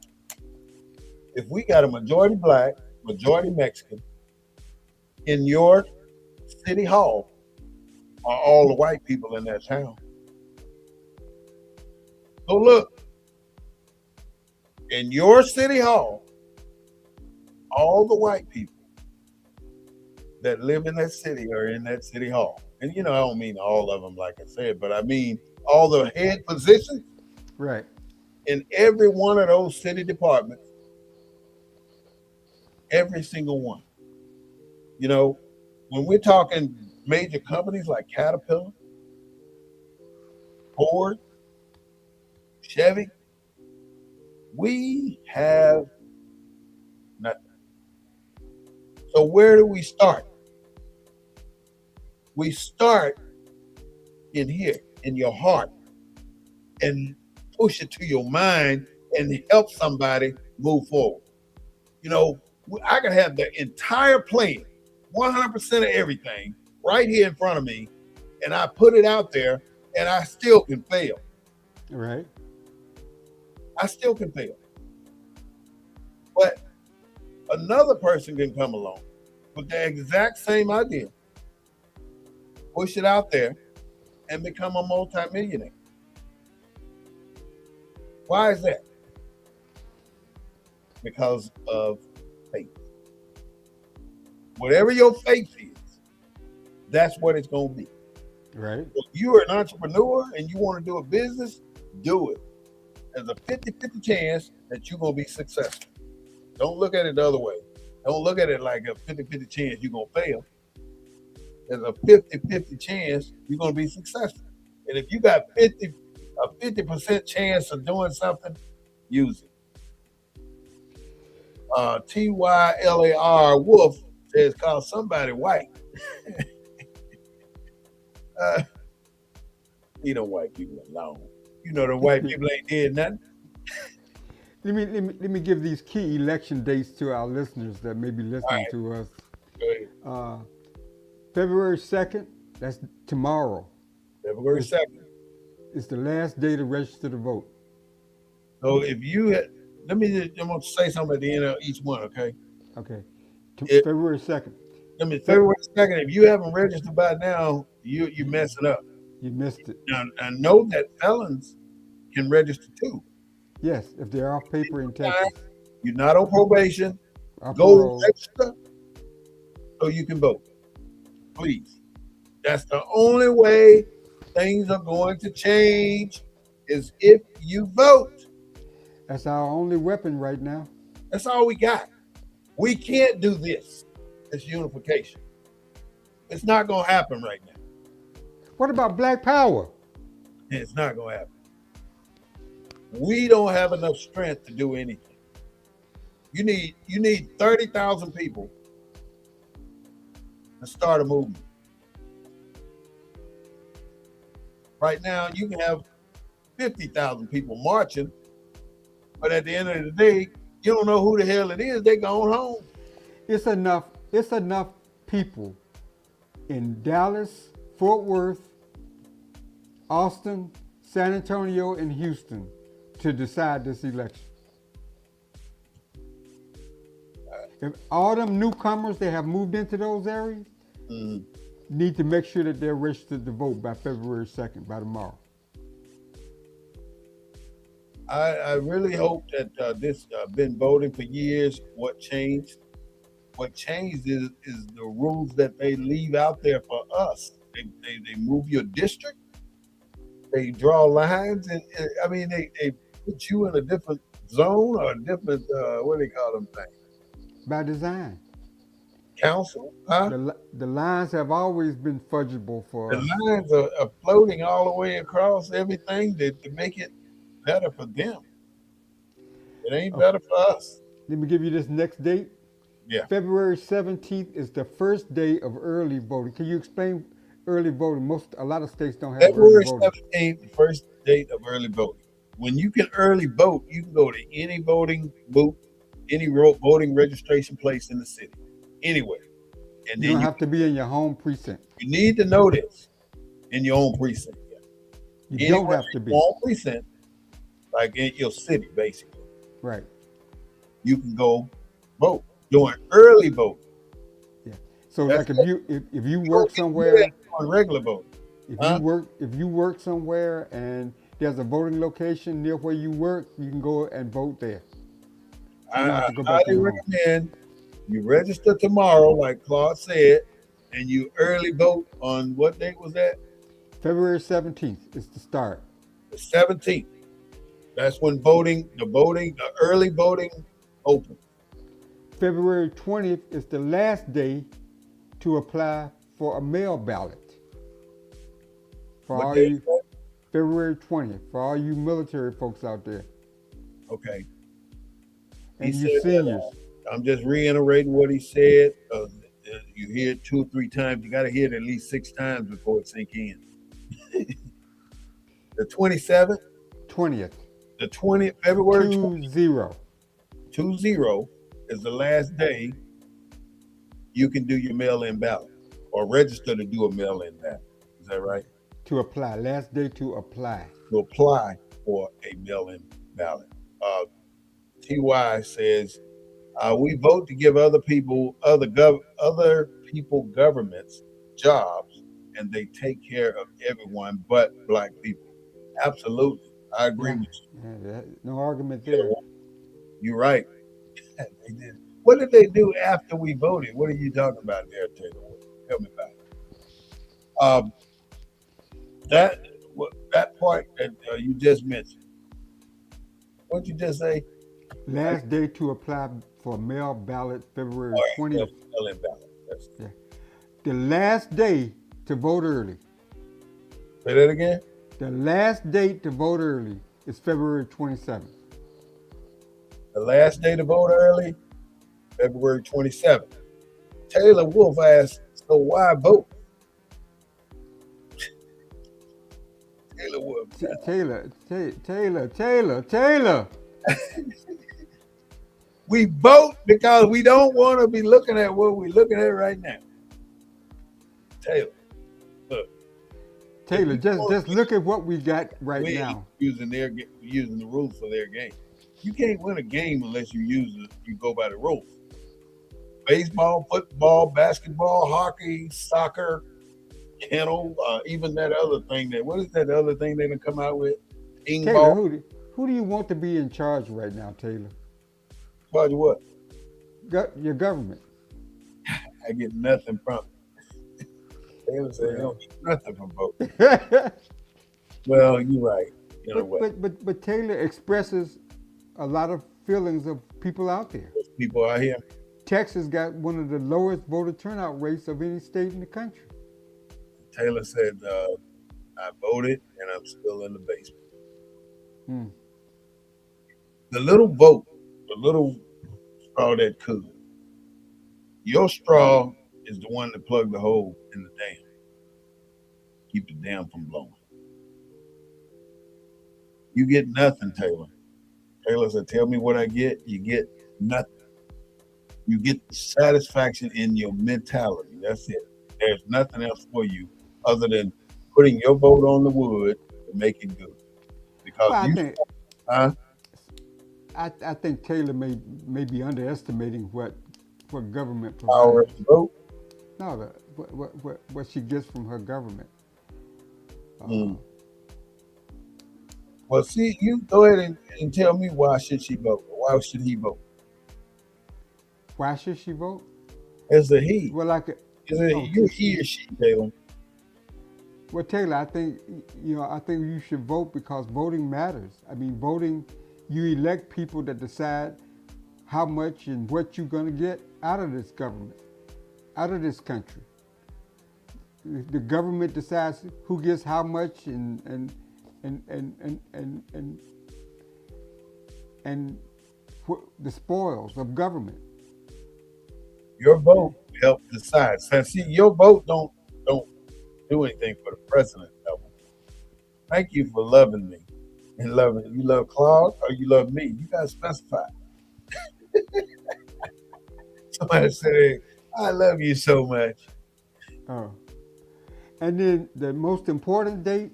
if we got a majority black, majority Mexican in your city hall, are all the white people in that town. So look, in your city hall, all the white people that live in that city are in that city hall. And I don't mean all of them, like I said, but I mean all the head positions Right. in every one of those city departments, every single one. You know, when we're talking major companies like Caterpillar, Ford, Chevy, we have nothing. So where do we start? We start in here, in your heart, and push it to your mind and help somebody move forward. You know, I can have the entire plan, 100% of everything right here in front of me, and I put it out there, and I still can fail. Right. I still can fail. But another person can come along with the exact same idea, push it out there, and become a multimillionaire. Why is that? Because of faith. Whatever your faith is, that's what it's going to be. Right. If you're an entrepreneur and you want to do a business, do it. There's a 50-50 chance that you're going to be successful. Don't look at it the other way. Don't look at it like a 50-50 chance you're going to fail. There's a 50-50 chance you're going to be successful. And if you got a 50% chance of doing something, use it. Tylar Wolf says, call somebody white. uh, Leave them white people alone. You know the white people ain't did nothing. Let me give these key election dates to our listeners that may be All listening right, to us. go ahead. Uh, February 2nd, that's tomorrow. February It's, 2nd. it's the last day to register to vote. So if you had, I'm going to say something at the end of each one, okay? Okay. It, February 2nd. Fe- February 2nd, if you haven't registered by now, you're you, messing up. you missed it. Now, I know that felons can register too. Yes, if they're off paper in Texas. You're not on probation. Off Go parole. register so you can vote. Please. That's the only way things are going to change is if you vote. That's our only weapon right now. That's all we got. We can't do this. It's unification. It's not going to happen right now. What about black power? It's not going to happen. We don't have enough strength to do anything. You need 30,000 people to start a movement. Right now, you can have 50,000 people marching, but at the end of the day, you don't know who the hell it is. They gone home. It's enough. It's enough people in Dallas, Fort Worth, Austin, San Antonio, and Houston to decide this election. If all them newcomers that have moved into those areas, Mhm. need to make sure that they're registered to vote by February 2nd, by tomorrow. I really hope that this been voting for years. What changed? What changed is the rules that they leave out there for us. They move your district. They draw lines, and I mean they put you in a different zone or a different what do they call them things? By design. Council, huh? The lines have always been fudgeable The for us. lines are floating all the way across everything to make it better for them. It ain't Okay, better for us. let me give you this next date. Yeah. February 17th is the first day of early voting. Can you explain early voting? A lot of states don't have early February voting. 17th, the first date of early voting. When you can early vote, you can go to any voting booth, any voting registration place in the city, anywhere. And You then don't have to be in your home precinct. you need to know this in your own precinct. You don't Anywhere have to in be. your own precinct, like in your city, basically, Right. you can go vote. Doing early voting. Yeah. So That's like it. if you You work don't get to do that somewhere, on regular voting. Huh? if you work somewhere and there's a voting location near where you work, you can go and vote there. You don't have I to go back to highly your home. recommend you register tomorrow, like Claude said, and you early vote on what date was that? February 17th is the start. The 17th. That's when the early voting opens. February 20th is the last day to apply for a mail ballot. For What all day is you that? February 20th, for all you military folks out there Okay. He and you said that. seniors. I'm just reiterating what he said. You hear it 2 or 3 times. You got to hear it at least 6 times before it sink in. The 27th, 20th, the 20th, February 20. 20 is the last day you can do your mail-in ballot or register to do a mail-in ballot. Is that right? To apply. Last day to apply. To apply for a mail-in ballot. Uh, Ty says we vote to give other people governments jobs, and they take care of everyone but black people. Absolutely, I agree Yeah, with no argument you. there. You're right. They did. What did they do after we voted? What are you talking about there, Taylor? Tell me about it. Um, that that part that you just mentioned. What you just say? Last day to apply for mail ballot, All February right, 20th. mail-in ballot. Yeah. The last day to vote early. Say that again. The last date to vote early is February 27th. The last day to vote early, February 27th. Taylor Wolf asked, "So why vote?" Taylor Wolf. Taylor. We vote because we don't want to be looking at what we're looking at right now. Taylor, look. Taylor, just look at what we got right We now. using the rules for their game. You can't win a game unless you go by the rules. Baseball, football, basketball, hockey, soccer, kennel, even that other thing what is that other thing they done come out with? Ping Taylor, ball. who do you want to be in charge right now, Taylor? Tell you what, Your government. I get nothing from it. Taylor said they Well, don't get nothing from voting. but, Well, you're right. In a way. but Taylor expresses a lot of feelings of people out there. There's people out here. Texas got one of the lowest voter turnout rates of any state in the country. Taylor said, I voted and I'm still in the basement. Hmm. The little vote, the little straw that could. Your straw is the one that plugged the hole in the dam. Keep the dam from blowing. You get nothing, Taylor. Taylor said, tell me what I get. You get nothing. You get satisfaction in your mentality. That's it. There's nothing else for you other than putting your vote on the wood to make it good. Because Well, you, huh? I think Taylor may be underestimating what government Power provides. of the vote. No, what she gets from her government. Uh, Mm. Well, see, you go ahead and tell me why should she vote? Or why should he vote? why should she vote? As a he. Well, like, Is it oh, you he or she, Taylor? well, Taylor, I think I think you should vote because voting matters. I mean, voting, you elect people that decide how much and what you're going to get out of this government, out of this country. The government decides who gets how much and the spoils of government. Your vote help decide. So see, your vote don't do anything for the president level. Thank you for loving me and loving you love Claude or you love me. You gotta specify. Somebody say, I love you so much. Oh, and then the most important date,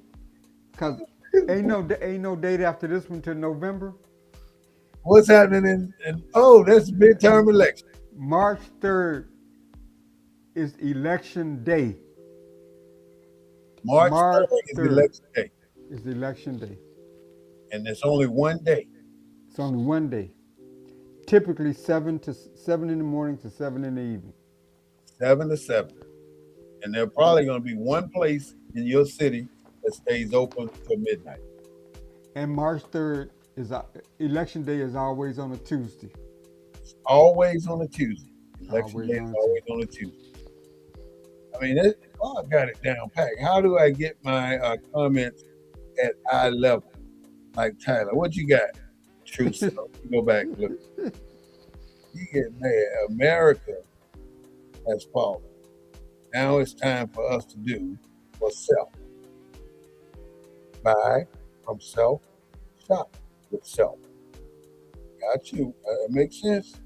cause ain't no date after this one till November. What's happening in oh, that's midterm election. March 3rd is election day. March March 3rd is third election day. is election day. And there's only one day. It's only one day. Typically 7 in the morning to 7 in the evening. 7 to 7. And there's probably gonna be one place in your city that stays open till midnight. And March 3rd is election day is always on a Tuesday. It's always on a Tuesday. Election Always day is on a always Tuesday. on a Tuesday. I mean, I got it down pat. How do I get my comments at eye level? Like Tyler, what you got? True self. You go back, look. You get mad. America has fallen. Now it's time for us to do what's self. Buy from self, shop with self. Got you. It makes sense.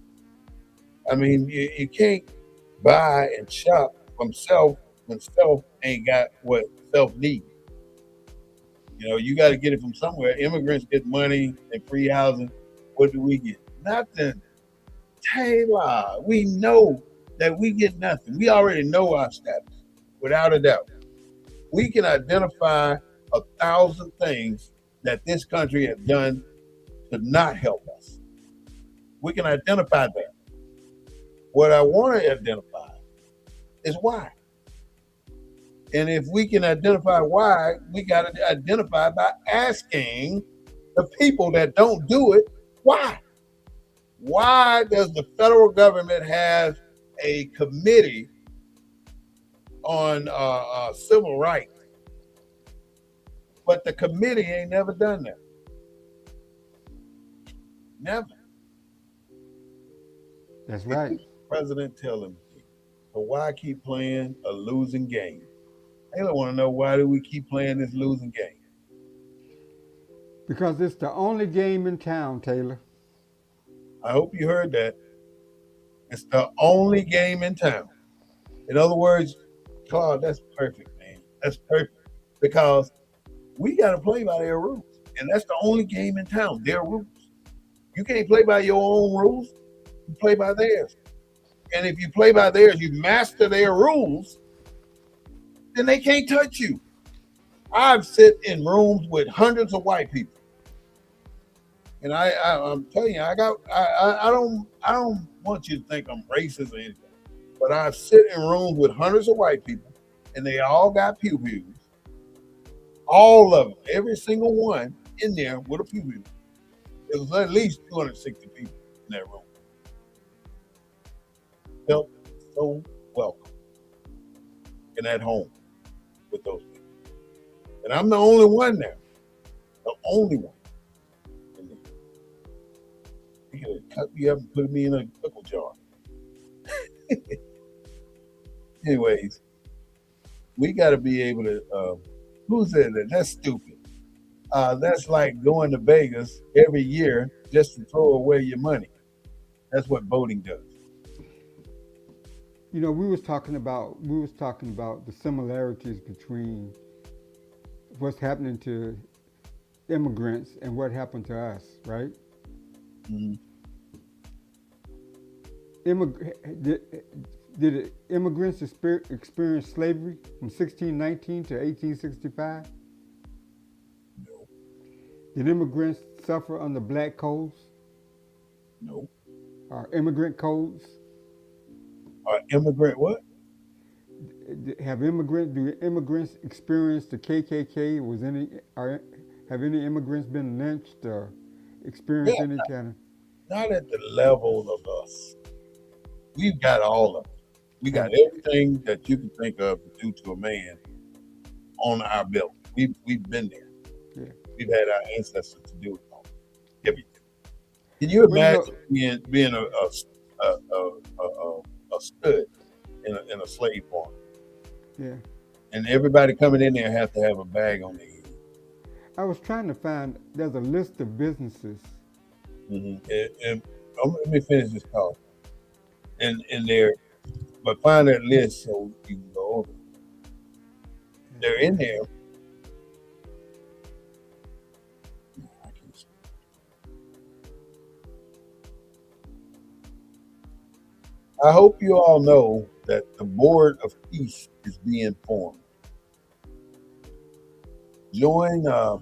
I mean, you can't buy and shop from self when self ain't got what self needs. You know, you got to get it from somewhere. Immigrants get money and free housing. What do we get? Nothing. Taylor, we know that we get nothing. We already know our status, without a doubt. We can identify 1,000 things that this country has done to not help us. We can identify that. What I want to identify is why. And if we can identify why, we got to identify by asking the people that don't do it why. Why does the federal government have a committee on civil rights, but the committee ain't never done that? Never. That's It right. keeps the president telling me. So why keep playing a losing game? They don't want to know why do we keep playing this losing game. Because it's the only game in town, Taylor. I hope you heard that. It's the only game in town. In other words, Claude, that's perfect, man. That's perfect. Because we got to play by their rules. And that's the only game in town, their rules. You can't play by your own rules, you play by theirs. And if you play by theirs, you master their rules, then they can't touch you. I've sit in rooms with hundreds of white people. And I'm telling you, I don't want you to think I'm racist or anything. But I've sit in rooms with hundreds of white people, and they all got pew pews. All of them, every single one in there with a pew pew. There was at least 260 people in that room. Felt so welcome and at home with those people. And I'm the only one there. The only one in there. They could have cut me up and put me in a pickle jar. Anyways, we got to be able to. Who said that? That's stupid. That's like going to Vegas every year just to throw away your money. That's what voting does. You know, we was talking about the similarities between what's happening to immigrants and what happened to us, right? Mm-hmm. Immig- Did immigrants experience slavery from 1619 to 1865? No, Did immigrants suffer under black codes no. or immigrant codes? Immigrant what? Do immigrants experience the KKK? Have any immigrants been lynched or Yeah, experienced any kind of not at the level of us. We've got all of it. We got have everything that you can think of to do to a man on our belt. We've been there. yeah. We've had our ancestors to do it all. Everything. Can you Well, you know, imagine being a stud in a slave farm, yeah. and everybody coming in there have to have a bag on their head? I was trying to find. There's a list of businesses. And let me finish this call. And there, but find that list so you can go over. They're in there. I can't see. I hope you all know that the Board of Peace is being formed. Join the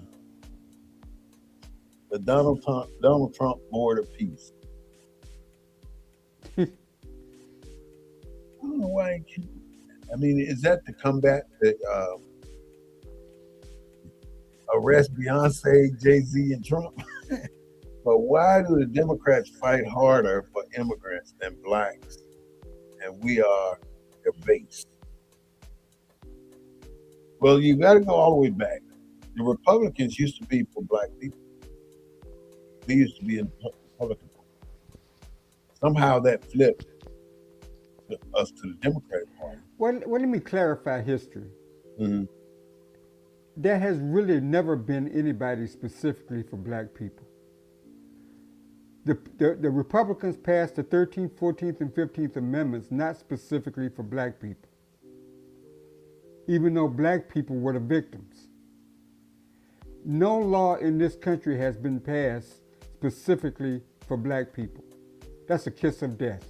Donald Trump Board of Peace. I don't know why. I mean, is that to combat the arrest Beyonce, Jay Z, and Trump? But why do the Democrats fight harder for immigrants than blacks? And we are their base. Well, you got to go all the way back. The Republicans used to be for black people. They used to be in the Republican Party. Somehow that flipped us to the Democratic Party. Well, let me clarify history. Mm-hmm. There has really never been anybody specifically for black people. The Republicans passed the 13th, 14th, and 15th Amendments not specifically for black people, even though black people were the victims. No law in this country has been passed specifically for black people. That's a kiss of death.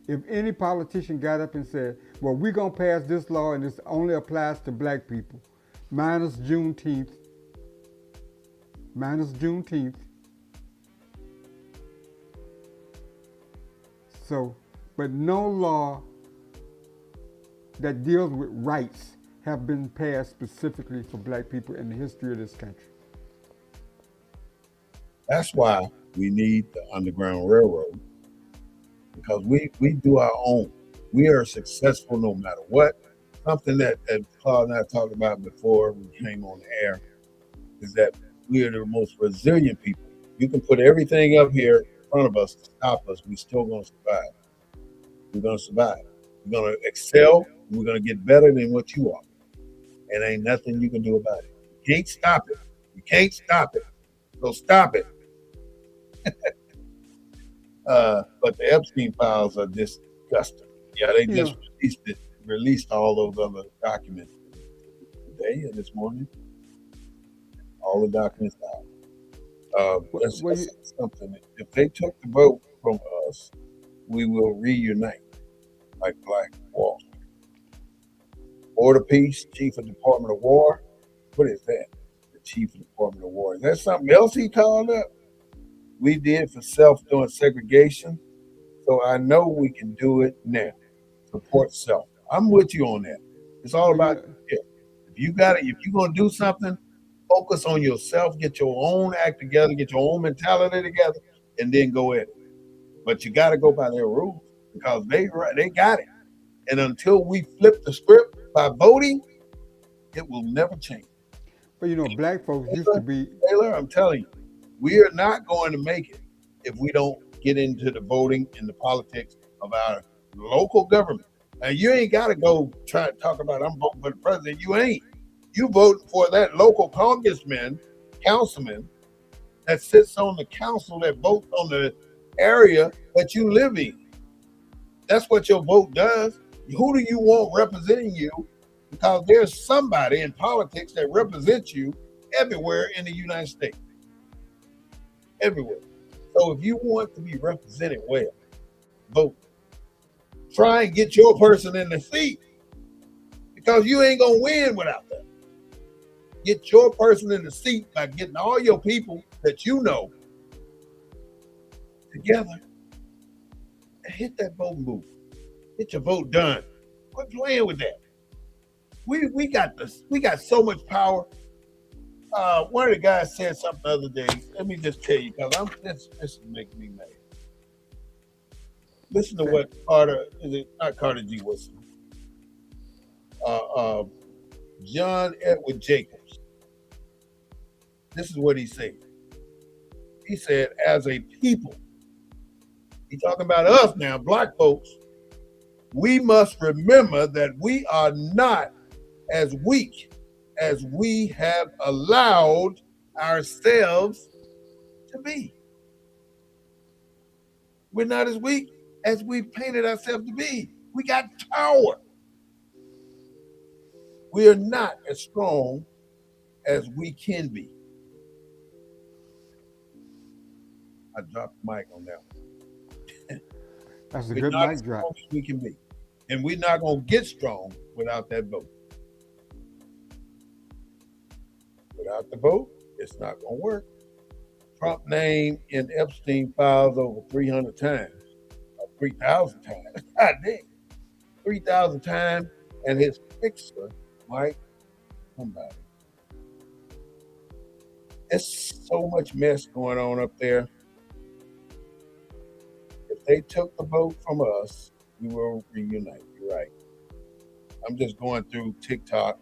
If any politician got up and said, well, we're going to pass this law and this only applies to black people, minus Juneteenth, minus Juneteenth. So, but no law that deals with rights have been passed specifically for black people in the history of this country. That's why we need the Underground Railroad, because we do our own. We are successful no matter what. Something that Claude and I talked about before we came on the air is that we are the most resilient people. You can put everything up here in front of us to stop us. We're still going to survive. We're going to survive. We're going to excel. We're going to get better than what you are. And ain't nothing you can do about it. You can't stop it. You can't stop it. So stop it. But the Epstein files are disgusting. Yeah, they You just know, released all those other documents today or this morning. All the documents out. Let's well, say something. If they took the vote from us, we will reunite like Black Wall Street. Board of Peace, Chief of Department of War. What is that? The Chief of Department of War. Is that something else he called up? We did for self doing segregation. So I know we can do it now. Support self. I'm with you on that. It's all well, about you. If you got it, if you're gonna do something, focus on yourself, get your own act together, get your own mentality together, and then go at it. But you got to go by their rules because they got it. And until we flip the script by voting, it will never change. black folks used to Taylor, be. Taylor, I'm telling you, we are not going to make it if we don't get into the voting and the politics of our local government. Now you ain't got to go try to talk about I'm voting for the president. You ain't. You vote for that local congressman, councilman that sits on the council that votes on the area that you live in. That's what your vote does. Who do you want representing you? Because there's somebody in politics that represents you everywhere in the United States. Everywhere. So if you want to be represented well, vote. try and get your person in the seat because you ain't gonna win without that. Get your person in the seat by getting all your people that you know together and hit that voting booth. Get your vote done. Quit playing with that. We got this. We got so much power. One of the guys said something the other day. Let me just tell you, because this is making me mad. Listen to Okay. what Carter is it not Carter G. Woodson, uh, uh, John Edward Jacobs. This is what he said. He said, as a people, he's talking about us now, black folks. We must remember that we are not as weak as we have allowed ourselves to be. We're not as weak as we've painted ourselves to be. We got power. We are not as strong as we can be. I dropped the mic on that one. That's a We're good not as mic drop. strong as we can be. And we're not going to get strong without that vote. Without the vote, it's not going to work. Trump name in Epstein files over 300 times, or 3,000 times. God dang, 3,000 times, and his fixer, Mike, somebody. There's so much mess going on up there. If they took the vote from us, we will reunite. You're right. I'm just going through TikTok,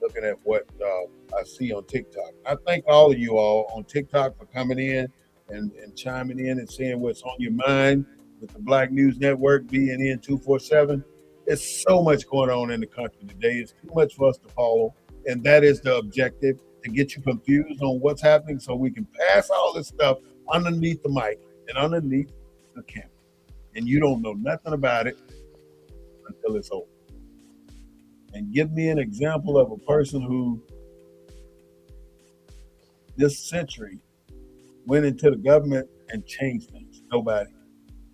looking at what I see on TikTok. I thank all of you all on TikTok for coming in and chiming in and saying what's on your mind with the Black News Network, BNN 247. There's so much going on in the country today. It's too much for us to follow. And that is the objective, to get you confused on what's happening so we can pass all this stuff underneath the mic and underneath the camera. And you don't know nothing about it until it's over. And give me an example of a person who this century went into the government and changed things. Nobody.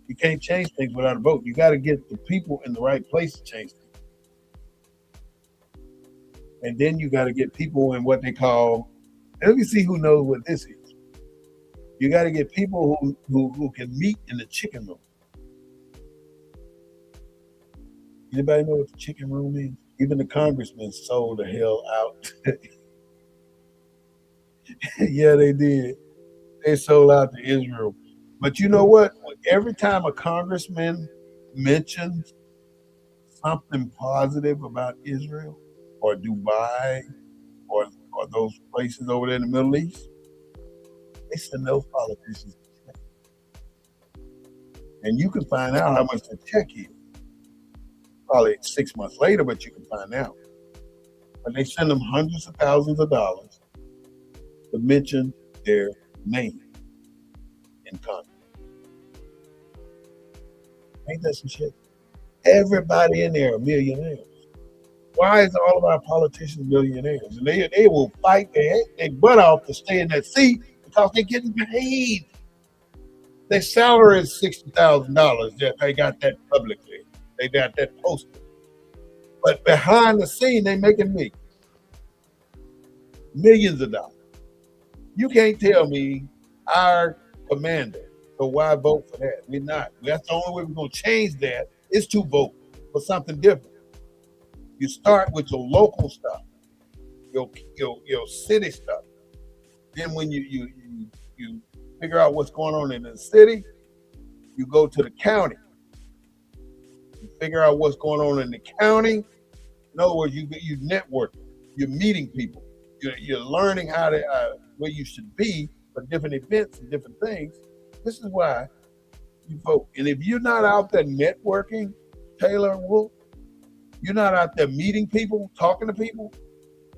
You can't change things without a vote. You got to get the people in the right place to change things. And then you got to get people in what they call, let me see who knows what this is. You got to get people who can meet in the chicken room. Anybody know what the chicken room is? Even the congressmen sold the hell out. Yeah, they did. They sold out to Israel. But you know what? Every time a congressman mentions something positive about Israel or Dubai or those places over there in the Middle East, they send those politicians a check. And you can find out how much the check is. Probably 6 months later, but you can find out. But they send them hundreds of thousands of dollars to mention their name in Congress. Ain't that some shit? Everybody in there are millionaires. Why is all of our politicians millionaires? And they will fight their butt off to stay in that seat because they're getting paid. Their salary is $60,000. They got that publicly. They got that posted. But behind the scene, they making millions of dollars. You can't tell me our commander. So why vote for that? We're not. That's the only way we're going to change that is to vote for something different. You start with your local stuff, your city stuff. Then when you figure out what's going on in the city, you go to the county. You figure out what's going on in the county. In other words, you network. You're meeting people. You're learning how to where you should be for different events and different things. This is why you vote. And if you're not out there networking, Taylor and Wolf, you're not out there meeting people, talking to people,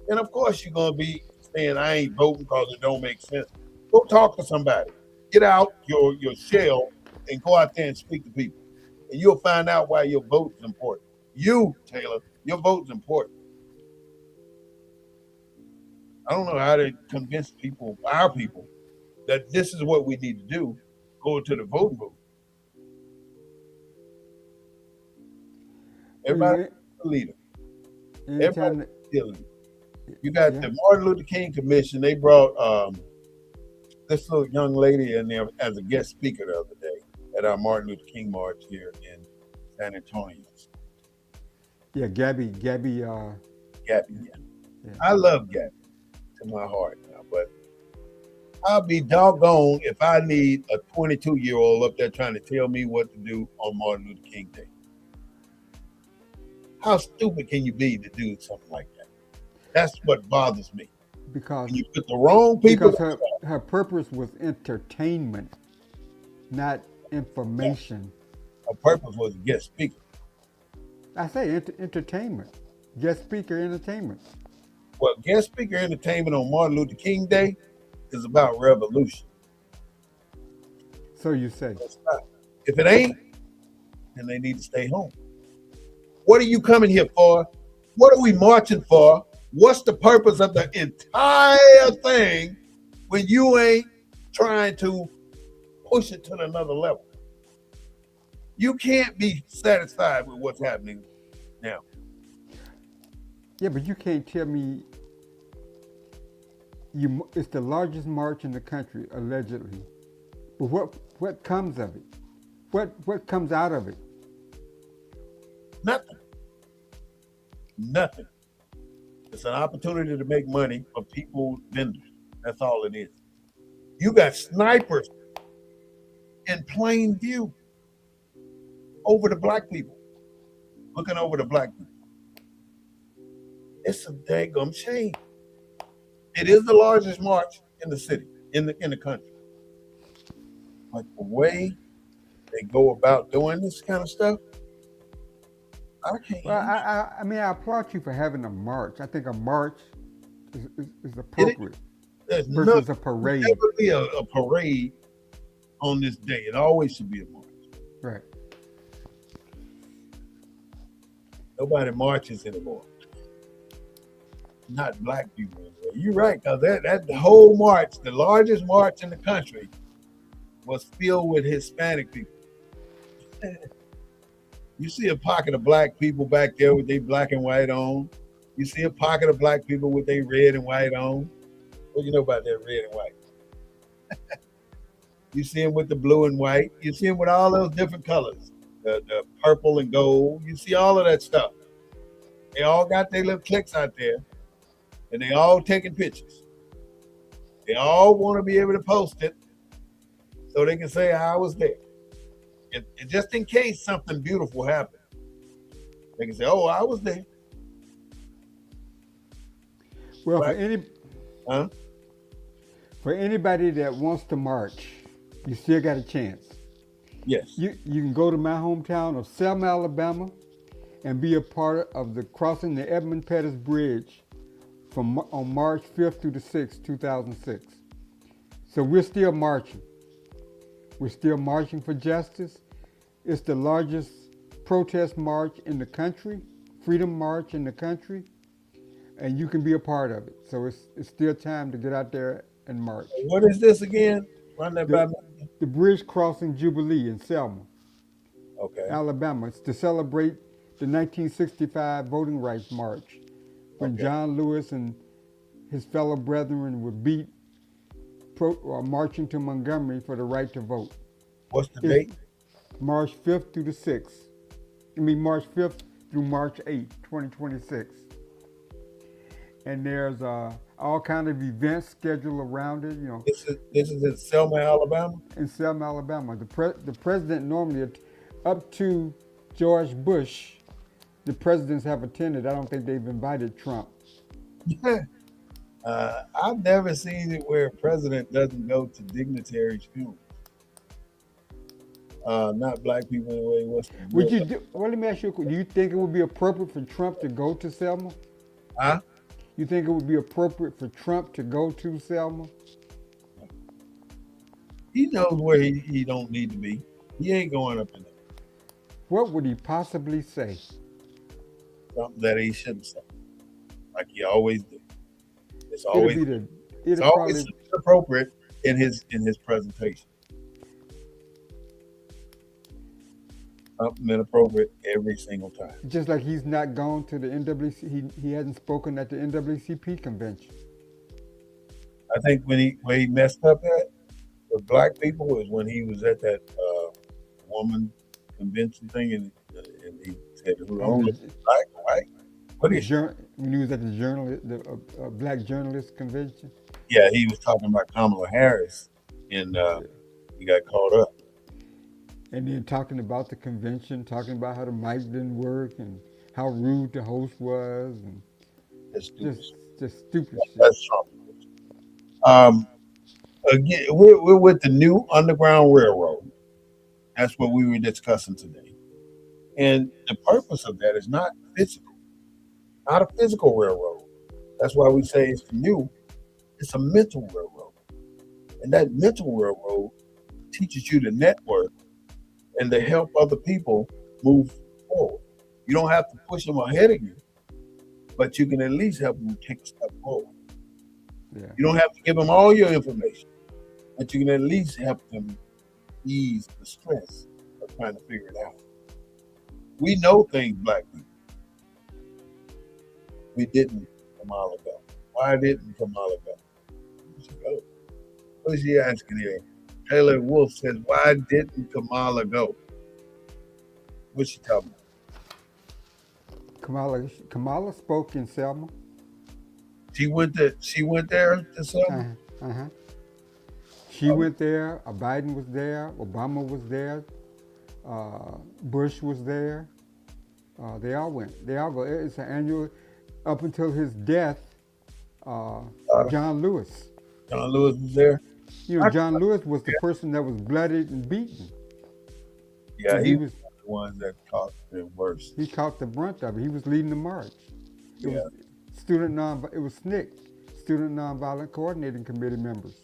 then of course you're gonna be saying, I ain't voting because it don't make sense. Go talk to somebody. Get out your shell and go out there and speak to people. And you'll find out why your vote is important. You, Taylor, your vote is important. I don't know how to convince people, our people, that this is what we need to do. Go to the voting booth. Everybody a leader. Everybody Anytime, a leader. You got yeah, the Martin Luther King Commission. They brought this little young lady in there as a guest speaker the other day at our Martin Luther King march here in San Antonio. yeah, Gabby, Gabby, yeah. yeah. I love Gabby to my heart now, but I'll be doggone if I need a 22-year-old up there trying to tell me what to do on Martin Luther King Day. How stupid can you be to do something like that? That's what bothers me. because When you put the wrong people, because her purpose was entertainment, not yeah, information. her purpose was to guest speaker. I say entertainment, guest speaker entertainment. Well, guest speaker entertainment on Martin Luther King Day is about revolution. So you say. It's not. If it ain't, then they need to stay home. What are you coming here for? What are we marching for? What's the purpose of the entire thing when you ain't trying to push it to another level? You can't be satisfied with what's happening now. Yeah, but you can't tell me it's the largest march in the country allegedly. But what comes of it? What comes out of it? Nothing. Nothing. It's an opportunity to make money for people, vendors. That's all it is. You got snipers in plain view over the black people, looking over the black people. It's a daggum shame. It is the largest march in the city, in the country. Like the way they go about doing this kind of stuff, I can't Well, handle I mean, I applaud you for having a march. I think a march is it. appropriate There's no versus a parade. never be a parade on this day. It always should be a march. Right. Nobody marches anymore. Not black people anymore. You're right, because that the whole march, the largest march in the country, was filled with Hispanic people. You see a pocket of black people back there with their black and white on. You see a pocket of black people with their red and white on. What do you know about that red and white? You see them with the blue and white. You see them with all those different colors, the purple and gold. You see all of that stuff. They all got their little clicks out there, and they all taking pictures. They all want to be able to post it so they can say I was there. Just in case something beautiful happened, they can say, "Oh, I was there." Well, Right? Huh? for anybody that wants to march, you still got a chance. Yes. You can go to my hometown of Selma, Alabama, and be a part of the crossing the Edmund Pettus Bridge on March 5th through the 6th, 2006. So we're still marching. We're still marching for justice. It's the largest protest march in the country, freedom march in the country, and you can be a part of it. So it's still time to get out there and march. What is this again? Run that by The, me. the Bridge Crossing Jubilee in Selma, Okay. Alabama. It's to celebrate the 1965 Voting Rights March when Okay. John Lewis and his fellow brethren were marching to Montgomery for the right to vote. What's the It's date? March 5th through the 6th. I mean, March 5th through March 8th, 2026. And there's all kind of events scheduled around it, This is in Selma, Alabama. in Selma, Alabama. The president normally, up to George Bush, the presidents have attended. I don't think they've invited Trump. I've never seen it where a president doesn't go to dignitaries' funerals. Not black people anyway. What's the Would deal? you do? Well, let me ask you a question. Do you think it would be appropriate for Trump to go to Selma? Huh? You think it would be appropriate for Trump to go to Selma? He knows where he don't need to be. He ain't going up in there. What would he possibly say? Something that he shouldn't say, like he always do. It's It'll always be the. it's It'll always probably. appropriate in his presentation. something inappropriate every single time. Just like he's not gone to the NWC, he hasn't spoken at the NAACP convention. I think when he messed up at with black people was when he was at that woman convention thing, and he said, "Who Oh, only black, white?" What is? when he was at the journalist, the black journalist convention. Yeah, he was talking about Kamala Harris, and Yeah. he got caught up. And then talking about the convention, talking about how the mic didn't work and how rude the host was, and That's stupid. just just stupid shit. That's Trump. Um, again, we're with the new Underground Railroad. That's what we were discussing today. And the purpose of that is not physical, not a physical railroad. That's why we say it's new. It's a mental railroad. And that mental railroad teaches you to network and to help other people move forward. You don't have to push them ahead of you, but you can at least help them take a step forward. Yeah. You don't have to give them all your information, but you can at least help them ease the stress of trying to figure it out. We know things, black people. We didn't Kamala go. Why didn't Kamala go? Where'd she go? What's she asking here? Taylor Wolf says, why didn't Kamala go? What's she talking about? Kamala spoke in Selma. She went there to Selma? Uh-huh. She Oh, went there. Biden was there. Obama was there. Bush was there. They all went. They all go. It's an annual, up until his death. Uh, uh, John Lewis. John Lewis was there. You know, John Lewis was the person that was bloodied and beaten. Yeah, And he was the one that caught the worst. he caught the brunt of it. He was leading the march. It was Yeah, it was SNCC, Student Nonviolent Coordinating Committee members,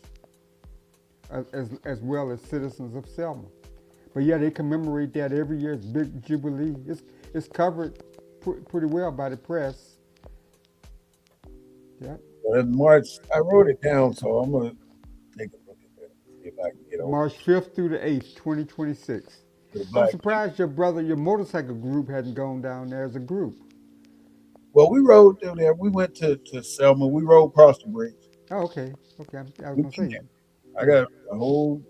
as well as citizens of Selma. But yeah, they commemorate that every year. It's big jubilee. It's covered pretty well by the press. Yeah. but in March, I wrote it down, so I'm gonna take a look at that. See if I can get over March 5th through the 8th, 2026. to the I'm black people. surprised your motorcycle group hadn't gone down there as a group. Well, we rode through there. We went to Selma. We rode across the bridge. Oh, okay. Okay. I was We've gonna been say, there. I yeah, got a whole.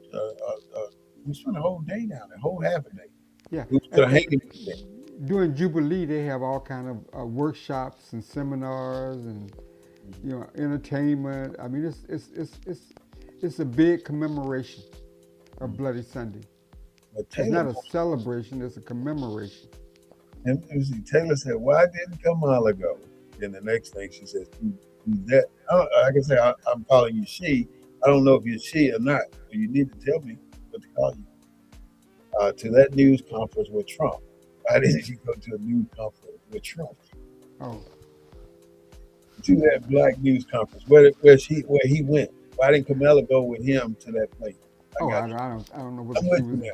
We spent a whole day down there, whole half a day. yeah. We went to the hanging day. During Jubilee, they have all kind of workshops and seminars and entertainment. I mean, it's a big commemoration of Bloody Sunday. But It's Taylor, not a celebration; it's a commemoration. and see, Taylor said, "Why didn't Kamala go?" Then the next thing she says, "Who's that?" I can say I'm calling you she. I don't know if you're she or not. But you need to tell me what to call you. To that news conference with Trump. Why didn't you go to a news conference with Trump? Oh, To that black news conference where he went. Why didn't Kamala go with him to that place? I oh, got you. I don't know I'm whether she with you was. now.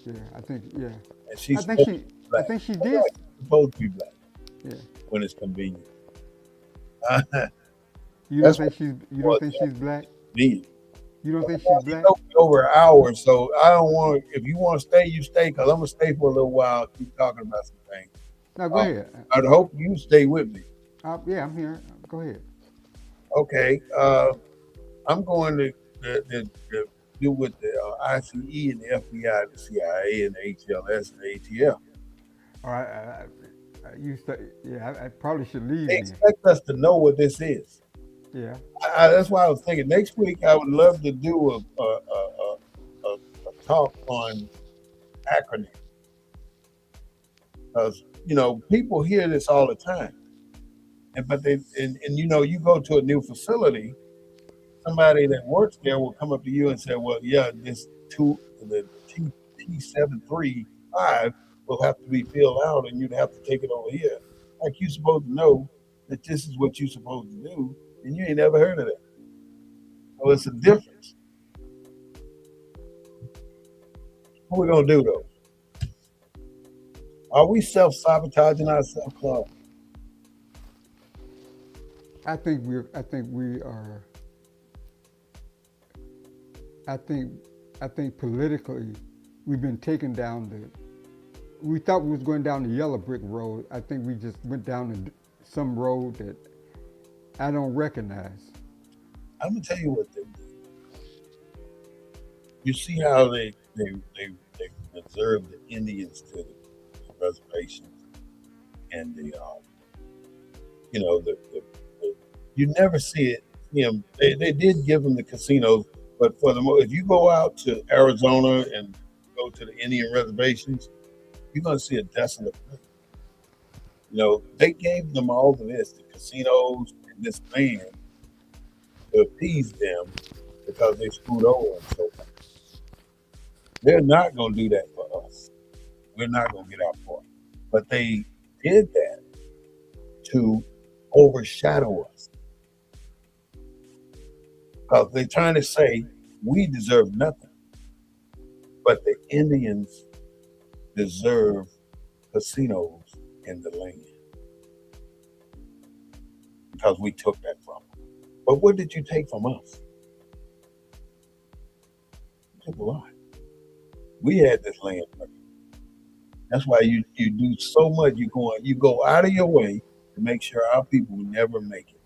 Yeah, I think yeah. And she's I think supposed to she be I black. think she That's did. right. She's supposed to be black Yeah. when it's convenient. That's what You it don't was. think she's black? Convenient. You don't Well, think she's you black? know we're over an hour, so I don't want. If you want to stay, you stay. Because I'm gonna stay for a little while. Keep talking about some things. No, go Uh, ahead. I'd hope you stay with me. Yeah, I'm here. Go ahead. Okay. I'm going to do with the ICE and the FBI, the CIA, and the HLS and the ATF. All right. Yeah, I probably should leave They then. expect us to know what this is. Yeah. That's why I was thinking next week I would love to do a talk on acronyms because people hear this all the time, and you go to a new facility, somebody that works there will come up to you and say, well, yeah, the T735 will have to be filled out, and you'd have to take it over here. Like you're supposed to know that this is what you're supposed to do, and you ain't never heard of that. So it's a difference. What we gonna do though? Are we self-sabotaging ourselves, Claude? I think we are. I think politically, we've been taken down we thought we was going down the yellow brick road. I think we just went down some road that I don't recognize. I'm gonna tell you what they do. You see how they reserve the Indians to the reservations and the you never see it. They did give them the casinos, but for the if you go out to Arizona and go to the Indian reservations, you're gonna see a desolate place. They gave them all of this, the casinos and this land to appease them because they screwed over them so much. They're not gonna do that for us. We're not gonna get our part. But they did that to overshadow us because they're trying to say we deserve nothing, but the Indians deserve casinos in the land because we took that from them. But what did you take from us? You took a lot. We had this land first. That's why you do so much. You go out of your way to make sure our people will never make it,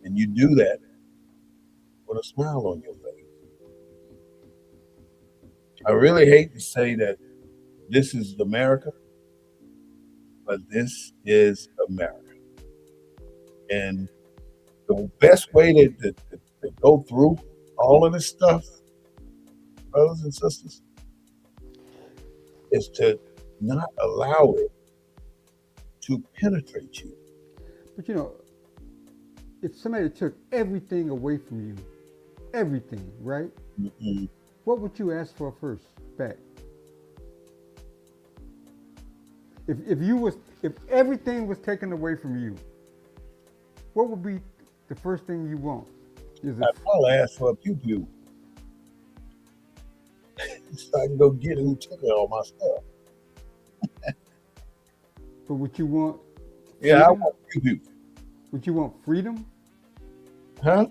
and you do that with a smile on your face. I really hate to say that this is America, but this is America, and the best way to go through all of this stuff, brothers and sisters, is to not allow it to penetrate you. But if somebody took everything away from you, everything, right? Mm-hmm. What would you ask for first back? If everything was taken away from you, what would be the first thing you want? Is it I'd probably ask for a pew pew so I can go get who took all my stuff. but would you want Yeah, I freedom? want pew pew. Would you want freedom? Huh?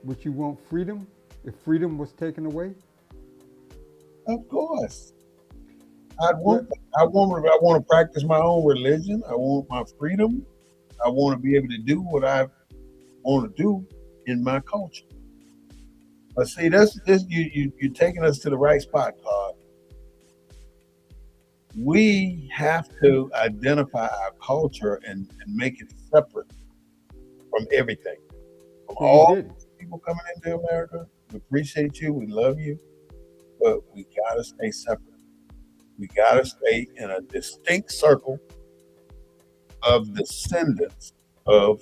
Would you want freedom if freedom was taken away? Of course. I'd But want that. I want to practice my own religion. I want my freedom. I want to be able to do what I want to do in my culture. But see, that's this you're taking us to the right spot, Todd. We have to identify our culture and make it separate from everything. From but we all didn't. people coming into America, we appreciate you, we love you, but we gotta stay separate. We gotta stay in a distinct circle of descendants of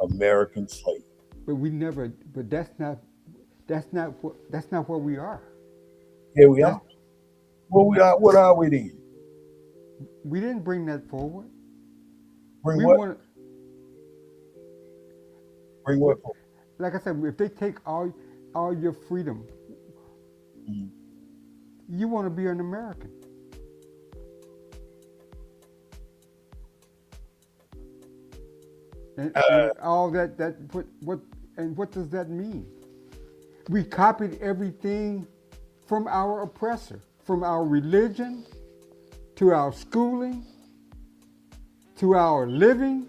American slavery. But we never. But that's not what we are. Here we That's are. What we are. What are we then? we didn't bring that forward. Bring We what? want, Bring what? For? like I said, if they take all your freedom, Mhm. you want to be an American. And Uh, all that what does that mean? We copied everything from our oppressor, from our religion to our schooling to our living.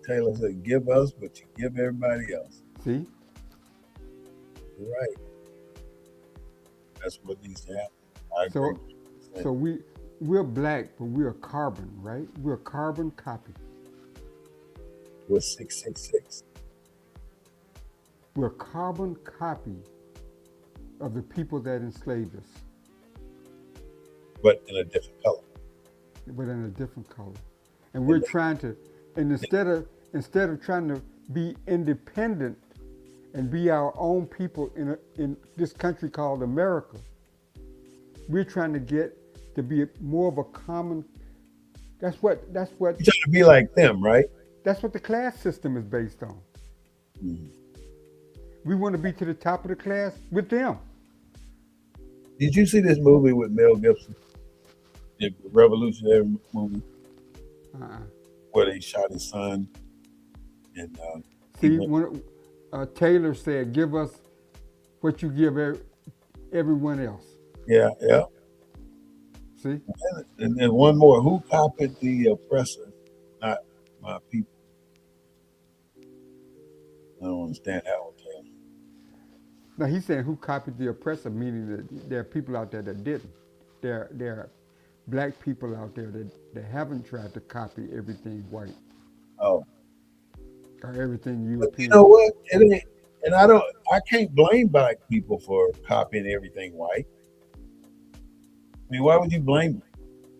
Taylor said, "Give us, but you give everybody else." See, You're right. That's what needs to happen. I agree. so so we're black, but we're carbon, right? We're a carbon copy. With 666. We're a carbon copy of the people that enslaved us, But in a different color. but in a different color. And we're And trying to, and instead of trying to be independent and be our own people in this country called America, we're trying to get to be more of a common. That's what you trying to be like them, right? that's what the class system is based on. Mhm. We want to be to the top of the class with them. Did you see this movie with Mel Gibson? The revolutionary movie Uh-uh. where they shot his son and he See, went. when Taylor said, "Give us what you give everyone else. Yeah, yeah. See? And then one more. Who copied the oppressor? Not my people. I don't understand that one, Tim. Now he's saying who copied the oppressor, meaning that there are people out there that didn't. There are black people out there that haven't tried to copy everything white Oh, or everything but you know European. what? It ain't, and I can't blame black people for copying everything white. I mean, why would you blame them?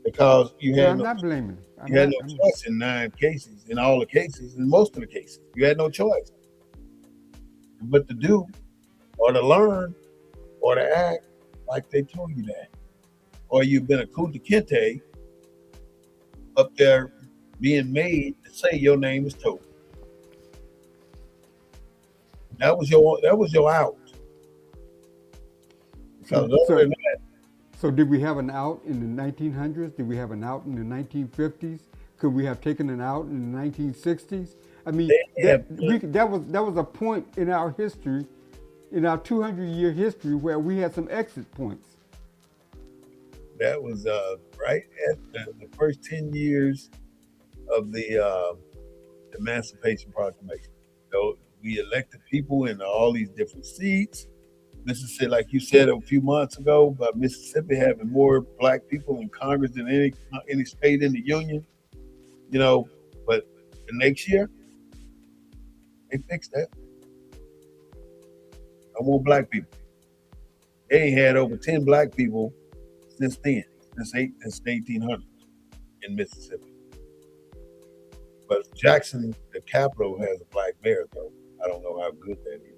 Because No, I'm not blaming. I'm you had not. no choice in 9 cases, in all the cases, in most of the cases, you had no choice but to do or to learn or to act like they told you that, or you've been a kunta kinte up there being made to say your name is Toby. That was your out. Because So other so than so did we have an out in the 1900s? Did we have an out in the 1950s? Could we have taken an out in the 1960s? I mean, they have that was a point in our history, in our 200-year history, where we had some exit points. that was right at the first 10 years of the Emancipation Proclamation. So we elected people in all these different seats. Mississippi, like you said a few months ago, about Mississippi having more black people in Congress than any state in the union. You know, but the next year they fixed that. No more black people. They ain't had over 10 black people since then, since the 1800s in Mississippi. But Jackson, the capital, has a black mayor, though. I don't know how good that is.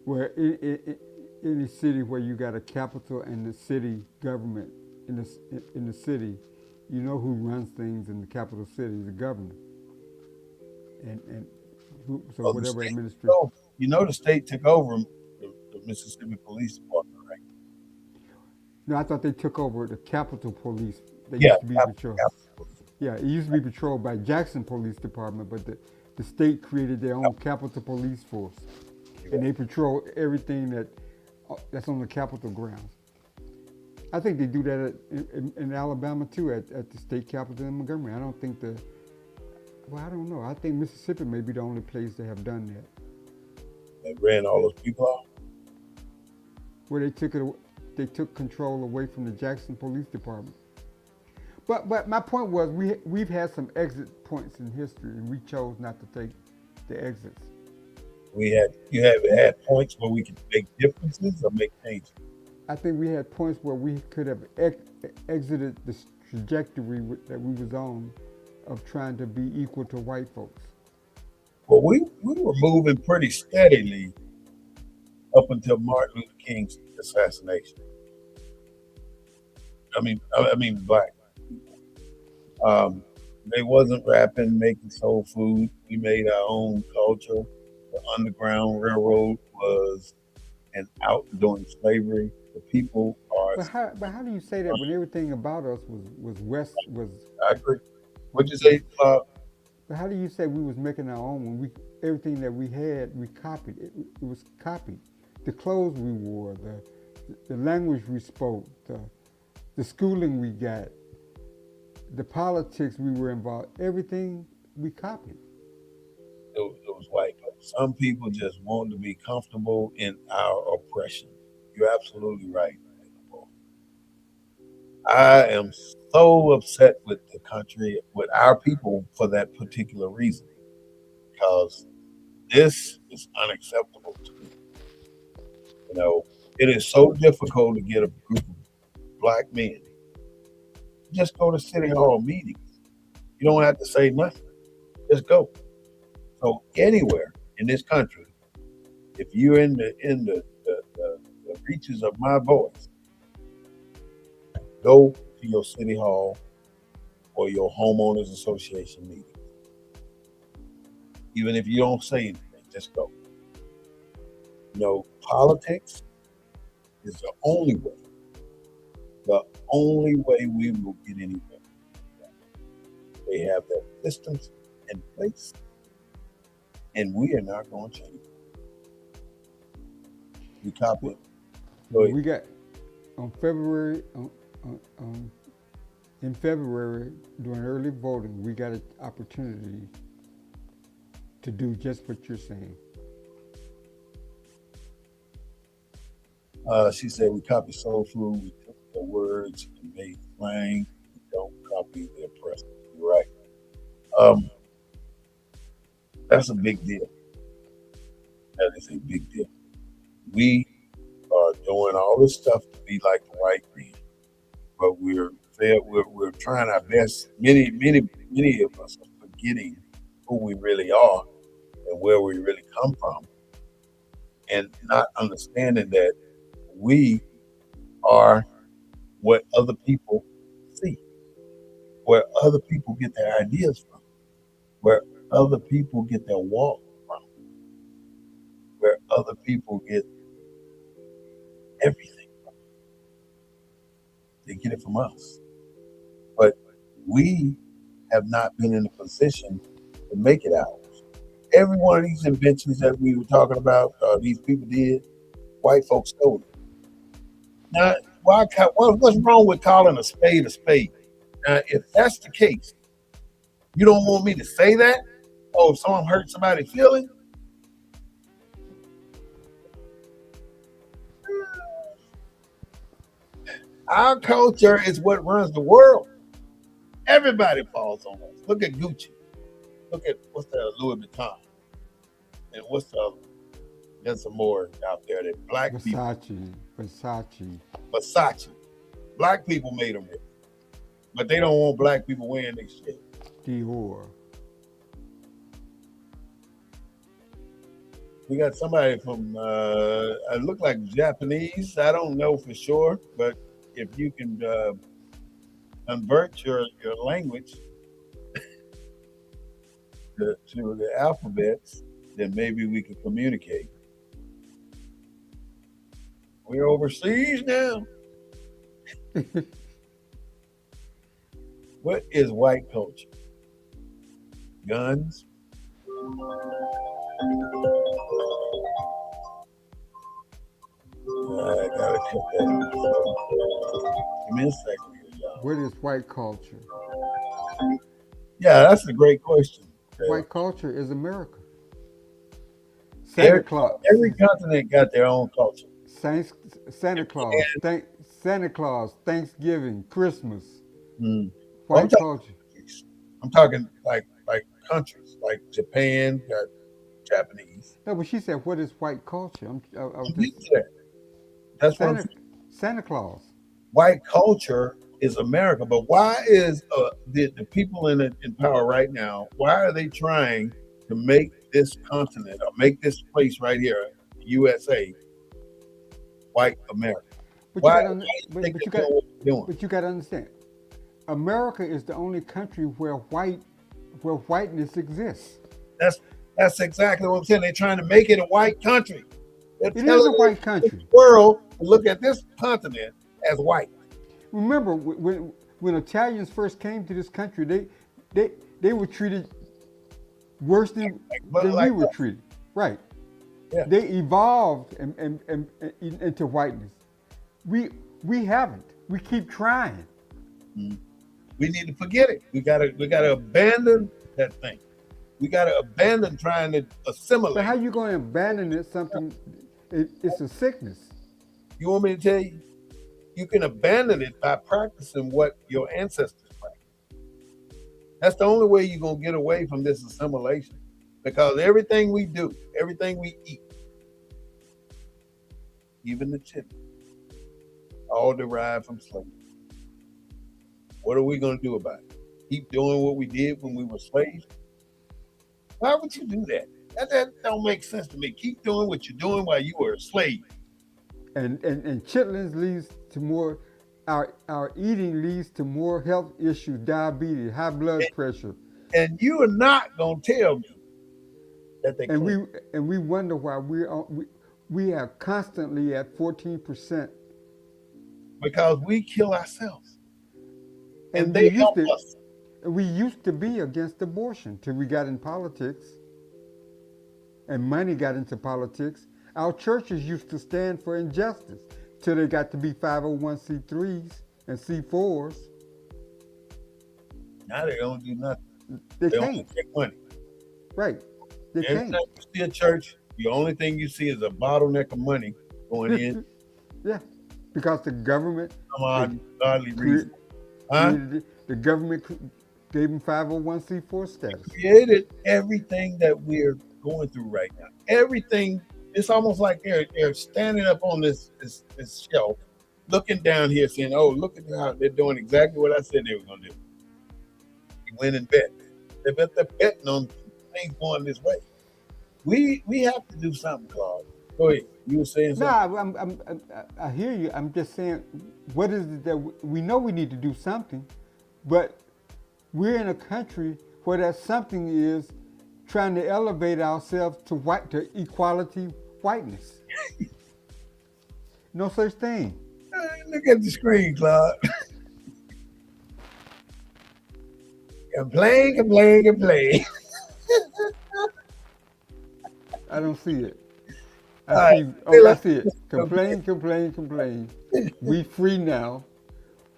Where in a city where you got a capital and the city government in the city, you know who runs things in the capital city, the governor, and so Oh, the whatever state. administration. Oh, the state took over the Mississippi Police Department, right? No, I thought they took over the Capitol Police. They Yeah, used to be patrolled. Yeah, it used to be patrolled by Jackson Police Department, but the state created their own Capitol Police Force, you're and right. they patrol everything that's on the Capitol grounds. I think they do that in Alabama too, at the state capitol in Montgomery. I don't think well, I don't know. I think Mississippi may be the only place they have done that, They ran all those people out. where they took control away from the Jackson Police Department. But my point was we've had some exit points in history, and we chose not to take the exits. You have had points where we could make differences or make changes. I think we had points where we could have exited the trajectory that we was on of trying to be equal to white folks. Well, we were moving pretty steadily up until Martin Luther King's assassination. I mean, black people. They wasn't rapping, making soul food. We made our own culture. The Underground Railroad was an out during slavery. The people are. But how do you say that when everything about us was west was? I agree. What'd you say? But how do you say we was making our own when we everything that we had we copied? It was copied. The clothes we wore, the language we spoke, the schooling we got, the politics we were involved. Everything we copied. It was like some people just want to be comfortable in our oppression. You're absolutely right. I am so upset with the country, with our people for that particular reason, because this is unacceptable to me. It is so difficult to get a group of black men. Just go to city hall meetings. You don't have to say nothing. Just go. So anywhere in this country, if you're in the reaches of my voice, go to your city hall or your homeowners association meeting. Even if you don't say anything, just go. Politics is the only way we will get anywhere. They have their systems in place, and we are not going to change. We copy Well, it. Go well, ahead. we got on February in February during early voting, we got an opportunity to do just what you're saying. She said we copy soul food. We took the words and made slang. We don't copy the oppressor. You're right. Um, that's a big deal. That is a big deal. We are doing all this stuff to be like the white man, but we're trying our best. Many of us are forgetting who we really are and where we really come from, and not understanding that we are what other people see, where other people get their ideas from, where other people get their walk from, where other people get everything. They get it from us. But we have not been in a position to make it ours. Every one of these inventions that we were talking about, these people did, white folks stole it. Now, what's wrong with calling a spade a spade? Now, if that's the case, you don't want me to say that? Oh, if someone hurt somebody's feeling? Our culture is what runs the world. Everybody falls on us. Look at Gucci. Look at what's the Louis Vuitton. And what's the other? There's some more out there that black people, Versace, Versace. Black people made them rich, but they don't want black people wearing their shit. Dior. We got somebody from, it look like Japanese. I don't know for sure, but if you can convert your language to the alphabets, then maybe we can communicate. We're overseas now. What is white culture? Guns? I gotta cut that. Give me a second here, y'all. What is white culture? Yeah, that's a great question, Taylor. White culture is America. Santa Every, Claus, every continent got their own culture. Saints, Santa Claus, Santa Claus, Thanksgiving, Christmas. Mm. Well, I'm White talking culture. countries. I'm talking like countries, like Japan got Japanese. No, but she said, "What is white culture?" I was I'm just used to that. That's what I'm Santa saying. Santa Claus. White culture is America, but why is the people in power right now? Why are they trying to make this continent or make this place right here, USA, white America? But you Why got do to, you think they're doing what they're doing? but you got to understand. America is the only country where whiteness exists. That's that's exactly what I'm saying. They're trying to make it a white country. They're It is telling a white the country. world to look at this continent as white. Remember when Italians first came to this country, they they were treated worse But than we like were us, treated. Right. yeah. They evolved into whiteness. We we haven't. We keep trying. Mhm. We need to forget it. We gotta abandon that thing. We gotta abandon trying to But how assimilate. you going to abandon it? Something it's a sickness. You want me to tell you? You can abandon it by practicing what your ancestors practiced. That's the only way you're gonna get away from this assimilation. Because everything we do, everything we eat, even the chicken, all derived from slavery. What are we gonna do about it? Keep doing what we did when we were slaves? Why would you do that? That don't make sense to me. Keep doing what you're doing while you were a slave. And chitlins leads to more. Our eating leads to more health issues, diabetes, high blood pressure, And you are not gonna tell me that they and clean we wonder why we are constantly at 14%. because we kill ourselves and And they help us. we used to be against abortion till we got in politics and money got into politics. Our churches used to stand for injustice till they got to be 501c3s and C4s. Now they don't do nothing. They They only can't. take money. Right. They Every can't. time you see a church, the only thing you see is a bottleneck of money going in. Yeah. Because the government Some they odd, godly reason. cre- Huh? created it. The government gave them 501c4 status. Created everything that we're going through right now. Everything. It's almost like they're standing up on this shelf, looking down here, saying, "Oh, look at how they're doing exactly what I said they were going to do." We went and bet. They're betting on things going this way. We have to do something, Claude. Go ahead. You were saying No, something. I hear you. I'm just saying, what is it that we know we need to do something, but we're in a country where that something is trying to elevate ourselves to equality whiteness. No such thing. Look at the screen, Claude. Complain, complain, complain. I don't see it. All I right. see. Oh, I Taylor, see it. complain. Complain, complain, complain. We free now.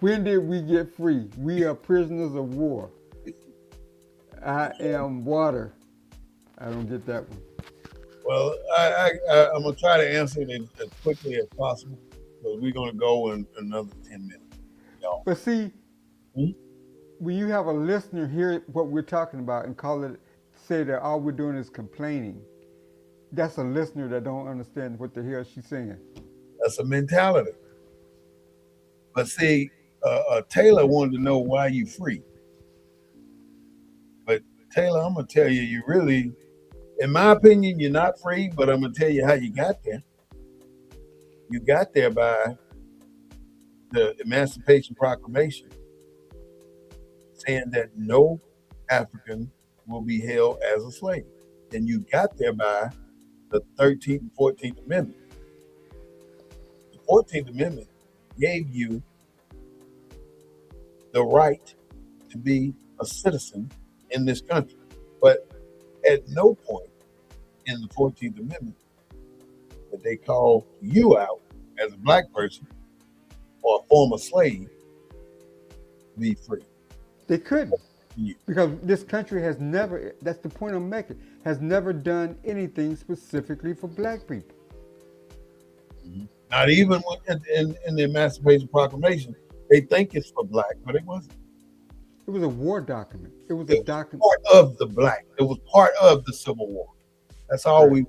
When did we get free? We are prisoners of war. I am water. I don't get that one. Well, I'm gonna try to answer it as quickly as possible because we're gonna go in another 10 minutes, y'all. But see, Hmm? when you have a listener hear what we're talking about and say that all we're doing is complaining, that's a listener that don't understand what the hell she's saying. That's a mentality. But see, Taylor wanted to know why you free. But Taylor, I'm gonna tell you, you really, in my opinion, you're not free. But I'm gonna tell you how you got there. You got there by the Emancipation Proclamation, saying that no African will be held as a slave. And you got there by the 13th and 14th Amendment. The 14th Amendment gave you the right to be a citizen in this country. But at no point in the 14th Amendment did they call you out as a black person or a former slave to be free. They couldn't. You. Because this country has never, that's the point I'm making, has never done anything specifically for black people. Not even in the Emancipation Proclamation, they think it's for black, but it wasn't. It was a war document. It was a It was document. part of the black. It was part of the Civil War. That's all Right. we.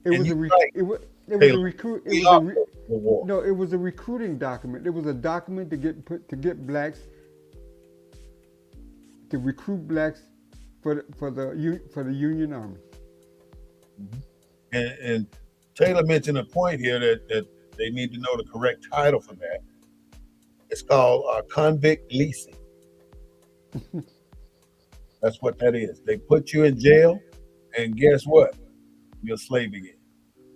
It And was you a right, it was a Taylor. recruit. It We was are a for the war. no. It was a recruiting document. It was a document to get blacks to recruit blacks for the Union Army. And Taylor mentioned a point here that they need to know the correct title for that. It's called convict leasing. That's what that is. They put you in jail, and guess what? You're a slave again.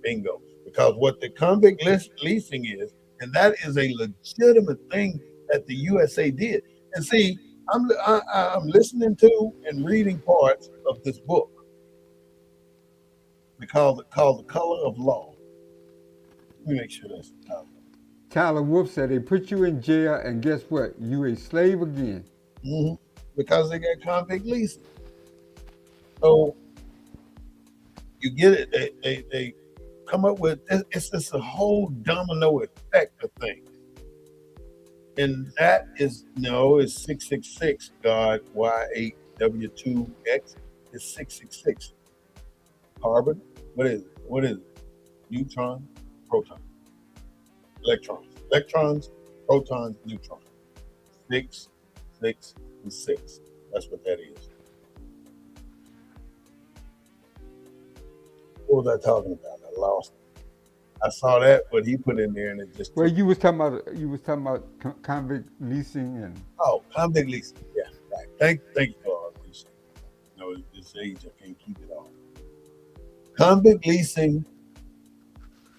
Bingo. Because what the convict leasing is, and that is a legitimate thing that the USA did. And see, I'm listening to and reading parts of this book because called The Color of Law. Let me make sure that's the title. Tyler Wolf said they put you in jail, and guess what? You a slave again. Mm-hmm. Because they got convict leasing. So you get it. They come up with it's just a whole domino effect of things. And that is no, it's 666 God Y8W2X is 666. Carbon, what is it? What is it? Neutron, proton, electrons. Electrons, protons, neutrons. 6, 6, and 6. That's what that is. What was I talking about? I lost it. I saw that, but he put in there and it just Well, took. you was talking about convict leasing and Oh, convict leasing. Yeah, right. Thank you, Lord. I appreciate it. You know, at this age, I can't keep it all. Convict leasing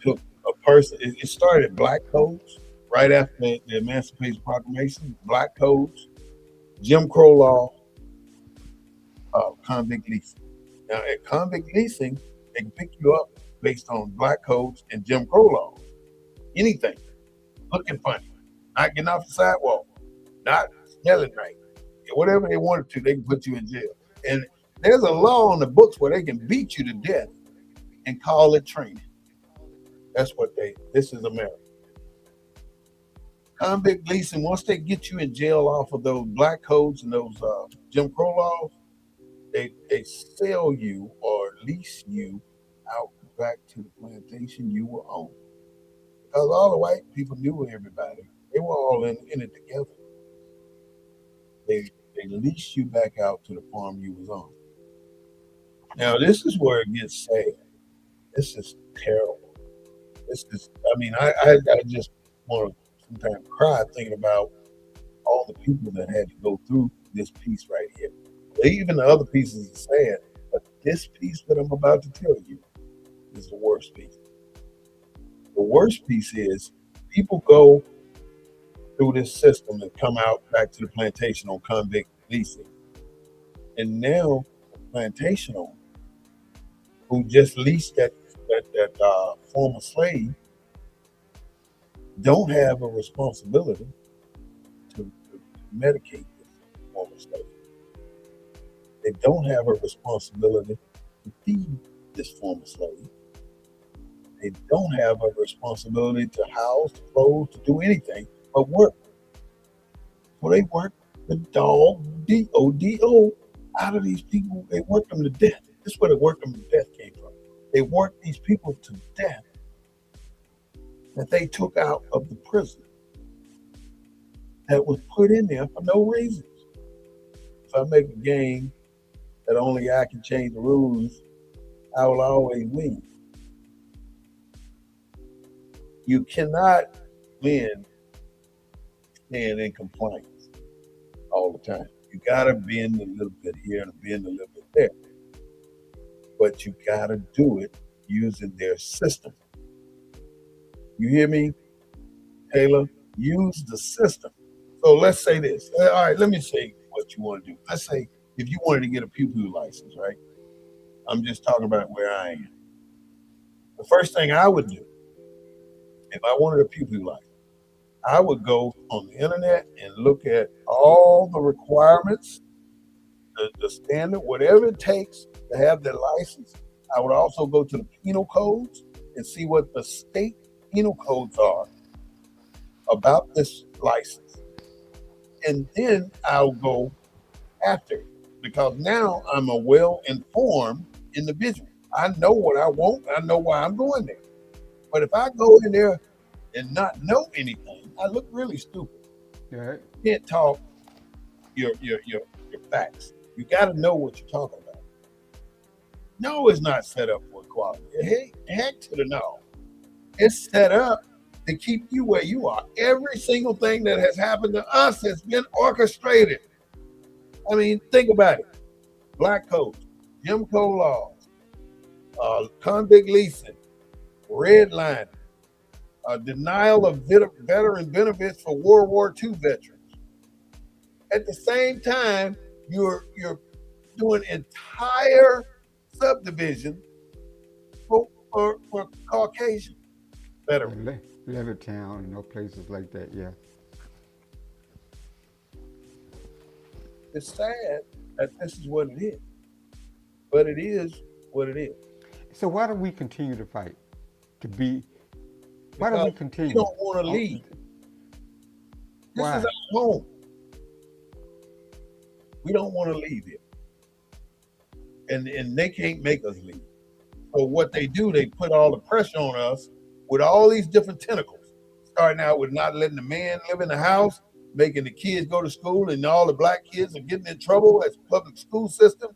took a person. It started at black codes right after the Emancipation Proclamation. Black codes, Jim Crow law, convict leasing. Now, at convict leasing, they can pick you up based on black codes and Jim Crow laws. Anything, looking funny, not getting off the sidewalk, not smelling right, whatever they wanted to, they can put you in jail. And there's a law on the books where they can beat you to death and call it training. That's what this is America. Convict leasing, once they get you in jail off of those black codes and those Jim Crow laws, they sell you or lease you out back to the plantation you were on. Because all the white people knew everybody. They were all in it together. They lease you back out to the farm you was on. Now this is where it gets sad. This is terrible. This is I just want to sometimes cry thinking about all the people that had to go through this piece right here. Even the other pieces are sad, but this piece that I'm about to tell you is the worst piece. The worst piece is people go through this system and come out back to the plantation on convict leasing. And now the plantation owner who just leased that former slave don't have a responsibility to medicate this former slave. They don't have a responsibility to feed this former slave. They don't have a responsibility to house, to clothe, to do anything but work. So they work the dog, D-O-D-O, out of these people. They work them to death. This is where the work them to death came from. They worked these people to death that they took out of the prison that was put in there for no reason. If I make a game that only I can change the rules, I will always win. You cannot win staying in compliance all the time. You gotta bend a little bit here and bend a little bit there. But you gotta do it using their system. You hear me, Taylor? Use the system. So let's say this. All right, let me say what you want to do. Let's say if you wanted to get a pew-pew license, right? I'm just talking about where I am. The first thing I would do, if I wanted a pew-pew license, I would go on the internet and look at all the requirements, the standard, whatever it takes to have their license. I would also go to the penal codes and see what the state penal codes are about this license. And then I'll go after it because now I'm a well-informed individual. I know what I want. I know why I'm going there. But if I go in there and not know anything, I look really stupid. Right. You can't talk your facts. You got to know what you're talking about. No, it's not set up for equality. Heck to the no. It's set up to keep you where you are. Every single thing that has happened to us has been orchestrated. I mean, think about it. Black codes, Jim Crow laws, convict leasing, redlining, denial of veteran benefits for World War II veterans. At the same time, you're doing entire subdivision for Caucasian veterans. Levittown, places like that. Yeah. It's sad that this is what it is, but it is what it is. So why do we continue to fight? To be? Why do Because we continue? we don't want to leave. This Why? is our home. We don't want to leave it, and they can't make us leave. So what they do, they put all the pressure on us with all these different tentacles. Starting out with not letting the man live in the house, making the kids go to school, and all the black kids are getting in trouble as a public school system.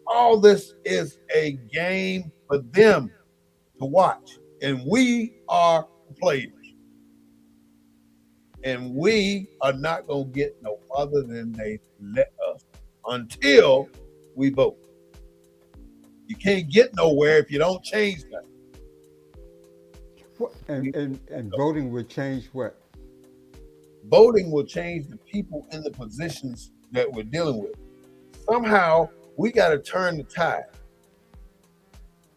All this is a game for them to watch, and we are the players. And we are not going to get no other than they let us until we vote. You can't get nowhere if you don't change that. And voting would change what? Voting will change the people in the positions that we're dealing with. Somehow We got to turn the tide.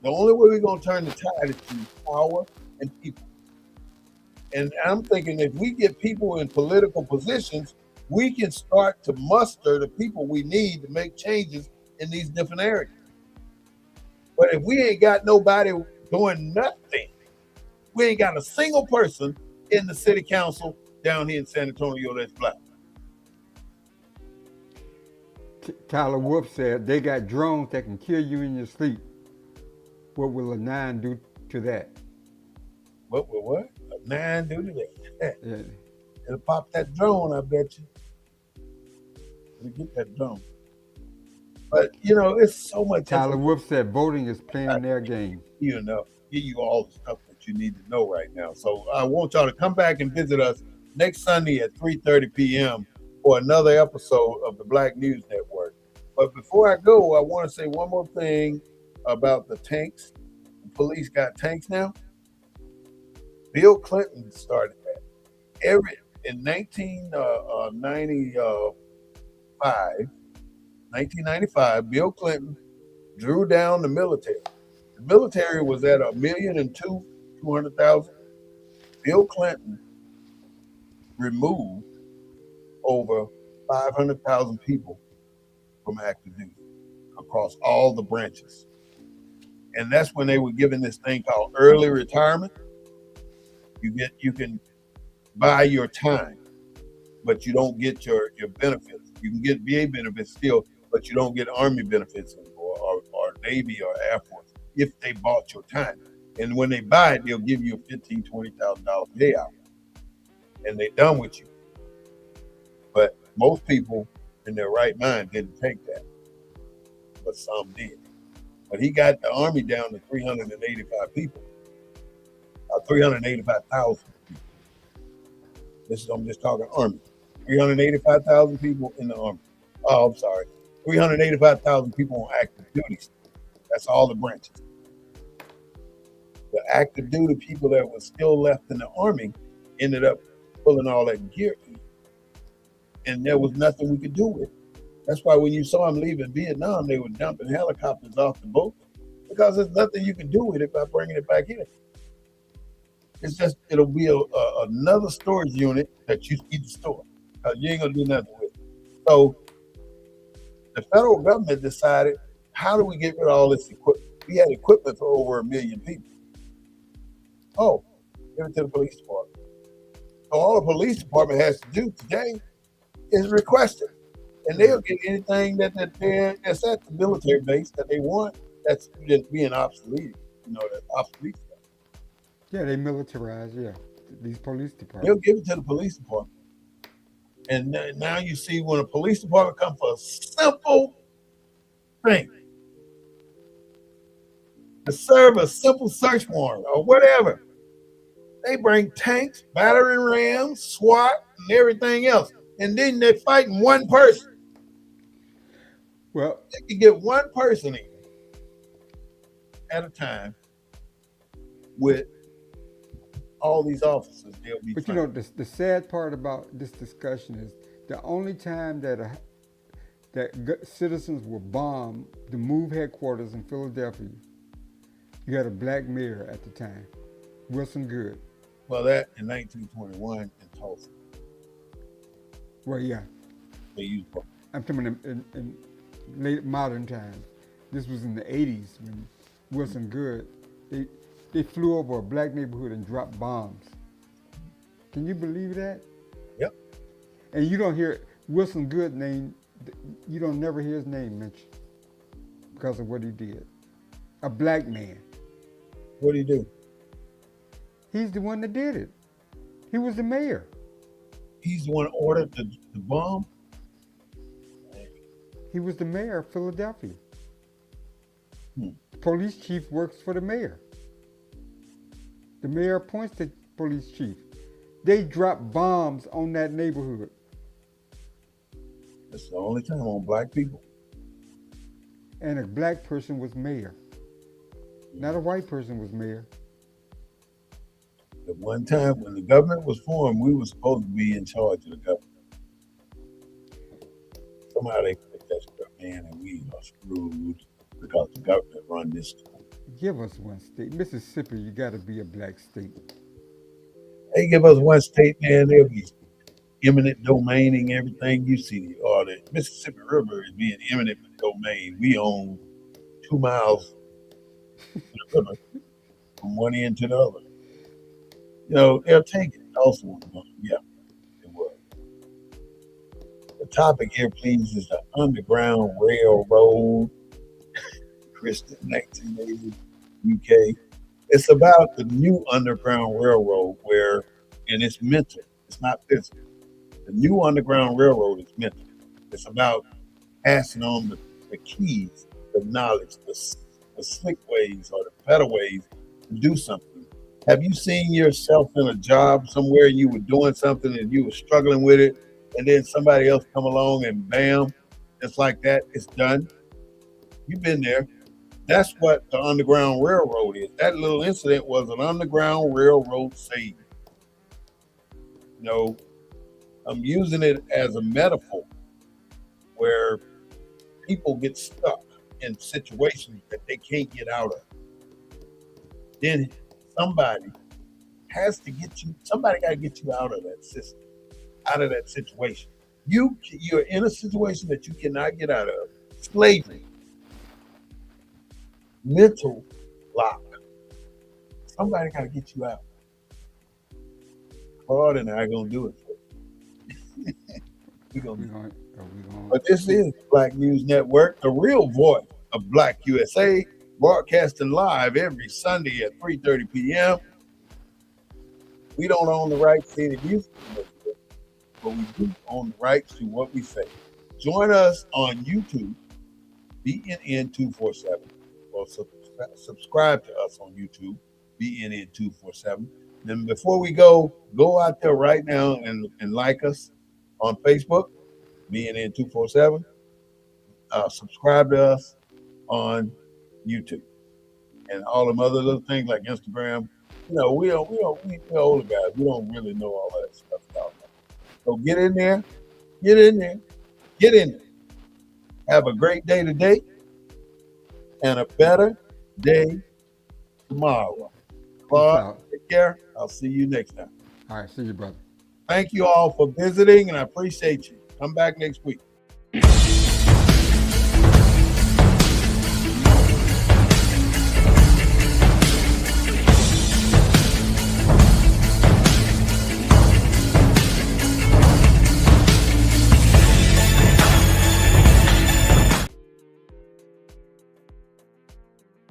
The only way we're going to turn the tide is through power and people. And I'm thinking if we get people in political positions, we can start to muster the people we need to make changes in these different areas. But if we ain't got nobody doing nothing, we ain't got a single person in the city council down here in San Antonio that's black. Tyler Wolf said they got drones that can kill you in your sleep. What will a nine do to that? What will what? A nine do to that? Yeah. It'll pop that drone, I bet you. It'll get that drone. But you know, it's so much Tyler information. Wolf said voting is playing their game. You know, give you all the stuff that you need to know right now. So I want y'all to come back and visit us next Sunday at 3:30 p.m. for another episode of the Black News Network. But before I go, I want to say one more thing about the tanks. The police got tanks now. Bill Clinton started that. In 1995, Bill Clinton drew down the military. The military was at 1,200,000. Bill Clinton removed over 500,000 people from active duty across all the branches. And that's when they were given this thing called early retirement. You can buy your time, but you don't get your benefits. You can get VA benefits still, but you don't get Army benefits anymore, or Navy or Air Force if they bought your time. And when they buy it, they'll give you a $15,000, $20,000 payout, and they're done with you. But most people in their right mind didn't take that, but some did. But he got the Army down to 385 people, 385,000 people. I'm just talking Army. 385,000 people in the Army. Oh, I'm sorry. 385,000 people on active duty. That's all the branches. The active duty people that were still left in the Army ended up pulling all that gear in. And there was nothing we could do with it. That's why when you saw them leaving Vietnam, they were dumping helicopters off the boat because there's nothing you can do with it by bringing it back in. It's just, it'll be another storage unit that you need to store because you ain't going to do nothing with it. So the federal government decided, how do we get rid of all this equipment? We had equipment for over 1 million people. Oh, give it to the police department. So all the police department has to do today is request it. And they'll get anything that's at the military base that they want that's just being obsolete. That's obsolete stuff. Yeah, they militarize, these police departments. They'll give it to the police department. And now you see when a police department comes for a simple thing, to serve a simple search warrant or whatever, they bring tanks, battering rams, SWAT, and everything else. And then they're fighting one person. Well, they can get one person in at a time with all these officers. They'll be. But you know, the sad part about this discussion is the only time that citizens will bomb the MOVE headquarters in Philadelphia, you had a black mayor at the time, Wilson Good. Well, that in 1921 in Tulsa. Well, yeah. They used both. I'm talking in late modern times. This was in the 80s when Wilson Good, they flew over a black neighborhood and dropped bombs. Can you believe that? Yep. And you don't hear Wilson Good name, you don't never hear his name mentioned because of what he did. A black man. What did he do? He's the one that did it. He was the mayor. He's the one who ordered the bomb? He was the mayor of Philadelphia. The police chief works for the mayor. The mayor appoints the police chief. They dropped bombs on that neighborhood. That's the only time on black people. And a black person was mayor. Not a white person was mayor. At one time when the government was formed, we were supposed to be in charge of the government. Somehow they picked that stuff. man, and we are screwed because the government run this. Give us one state. Mississippi, you got to be a black state. They give us one state, man, they'll be eminent domaining everything. You see, or the Mississippi River is being eminent domain. We own 2 miles of the river from one end to the other. They'll take it. Also, yeah, it was. The topic here, please, is the Underground Railroad, Christian 1980 UK. It's about the new Underground Railroad and it's mental. It's not physical. The new Underground Railroad is mental. It's about passing on the keys, the knowledge, the slick ways or the better ways to do something. Have you seen yourself in a job somewhere and you were doing something and you were struggling with it, and then somebody else come along and bam, it's like that, it's done? You've been there. That's what the Underground Railroad is. That little incident was an Underground Railroad saving. You know, I'm using it as a metaphor where people get stuck in situations that they can't get out of. Then somebody somebody got to get you out of that system, out of that situation. You're in a situation that you cannot get out of. Slavery, mental lock. Somebody got to get you out. Claude and I are going to do it for you. We're going to do it. But this is Black News Network, the real voice of Black USA, broadcasting live every Sunday at 3:30 p.m. We don't own the rights to any music, but we do own the rights to what we say. Join us on YouTube, BNN247, or subscribe to us on YouTube, BNN247. Then before we go out there right now and like us on Facebook, BNN247. Subscribe to us on YouTube and all them other little things like Instagram. We older guys. We don't really know all that stuff about that. So get in there, get in there, get in there. Have a great day today and a better day tomorrow. Claude, take care. I'll see you next time. All right, see you, brother. Thank you all for visiting, and I appreciate you. Come back next week.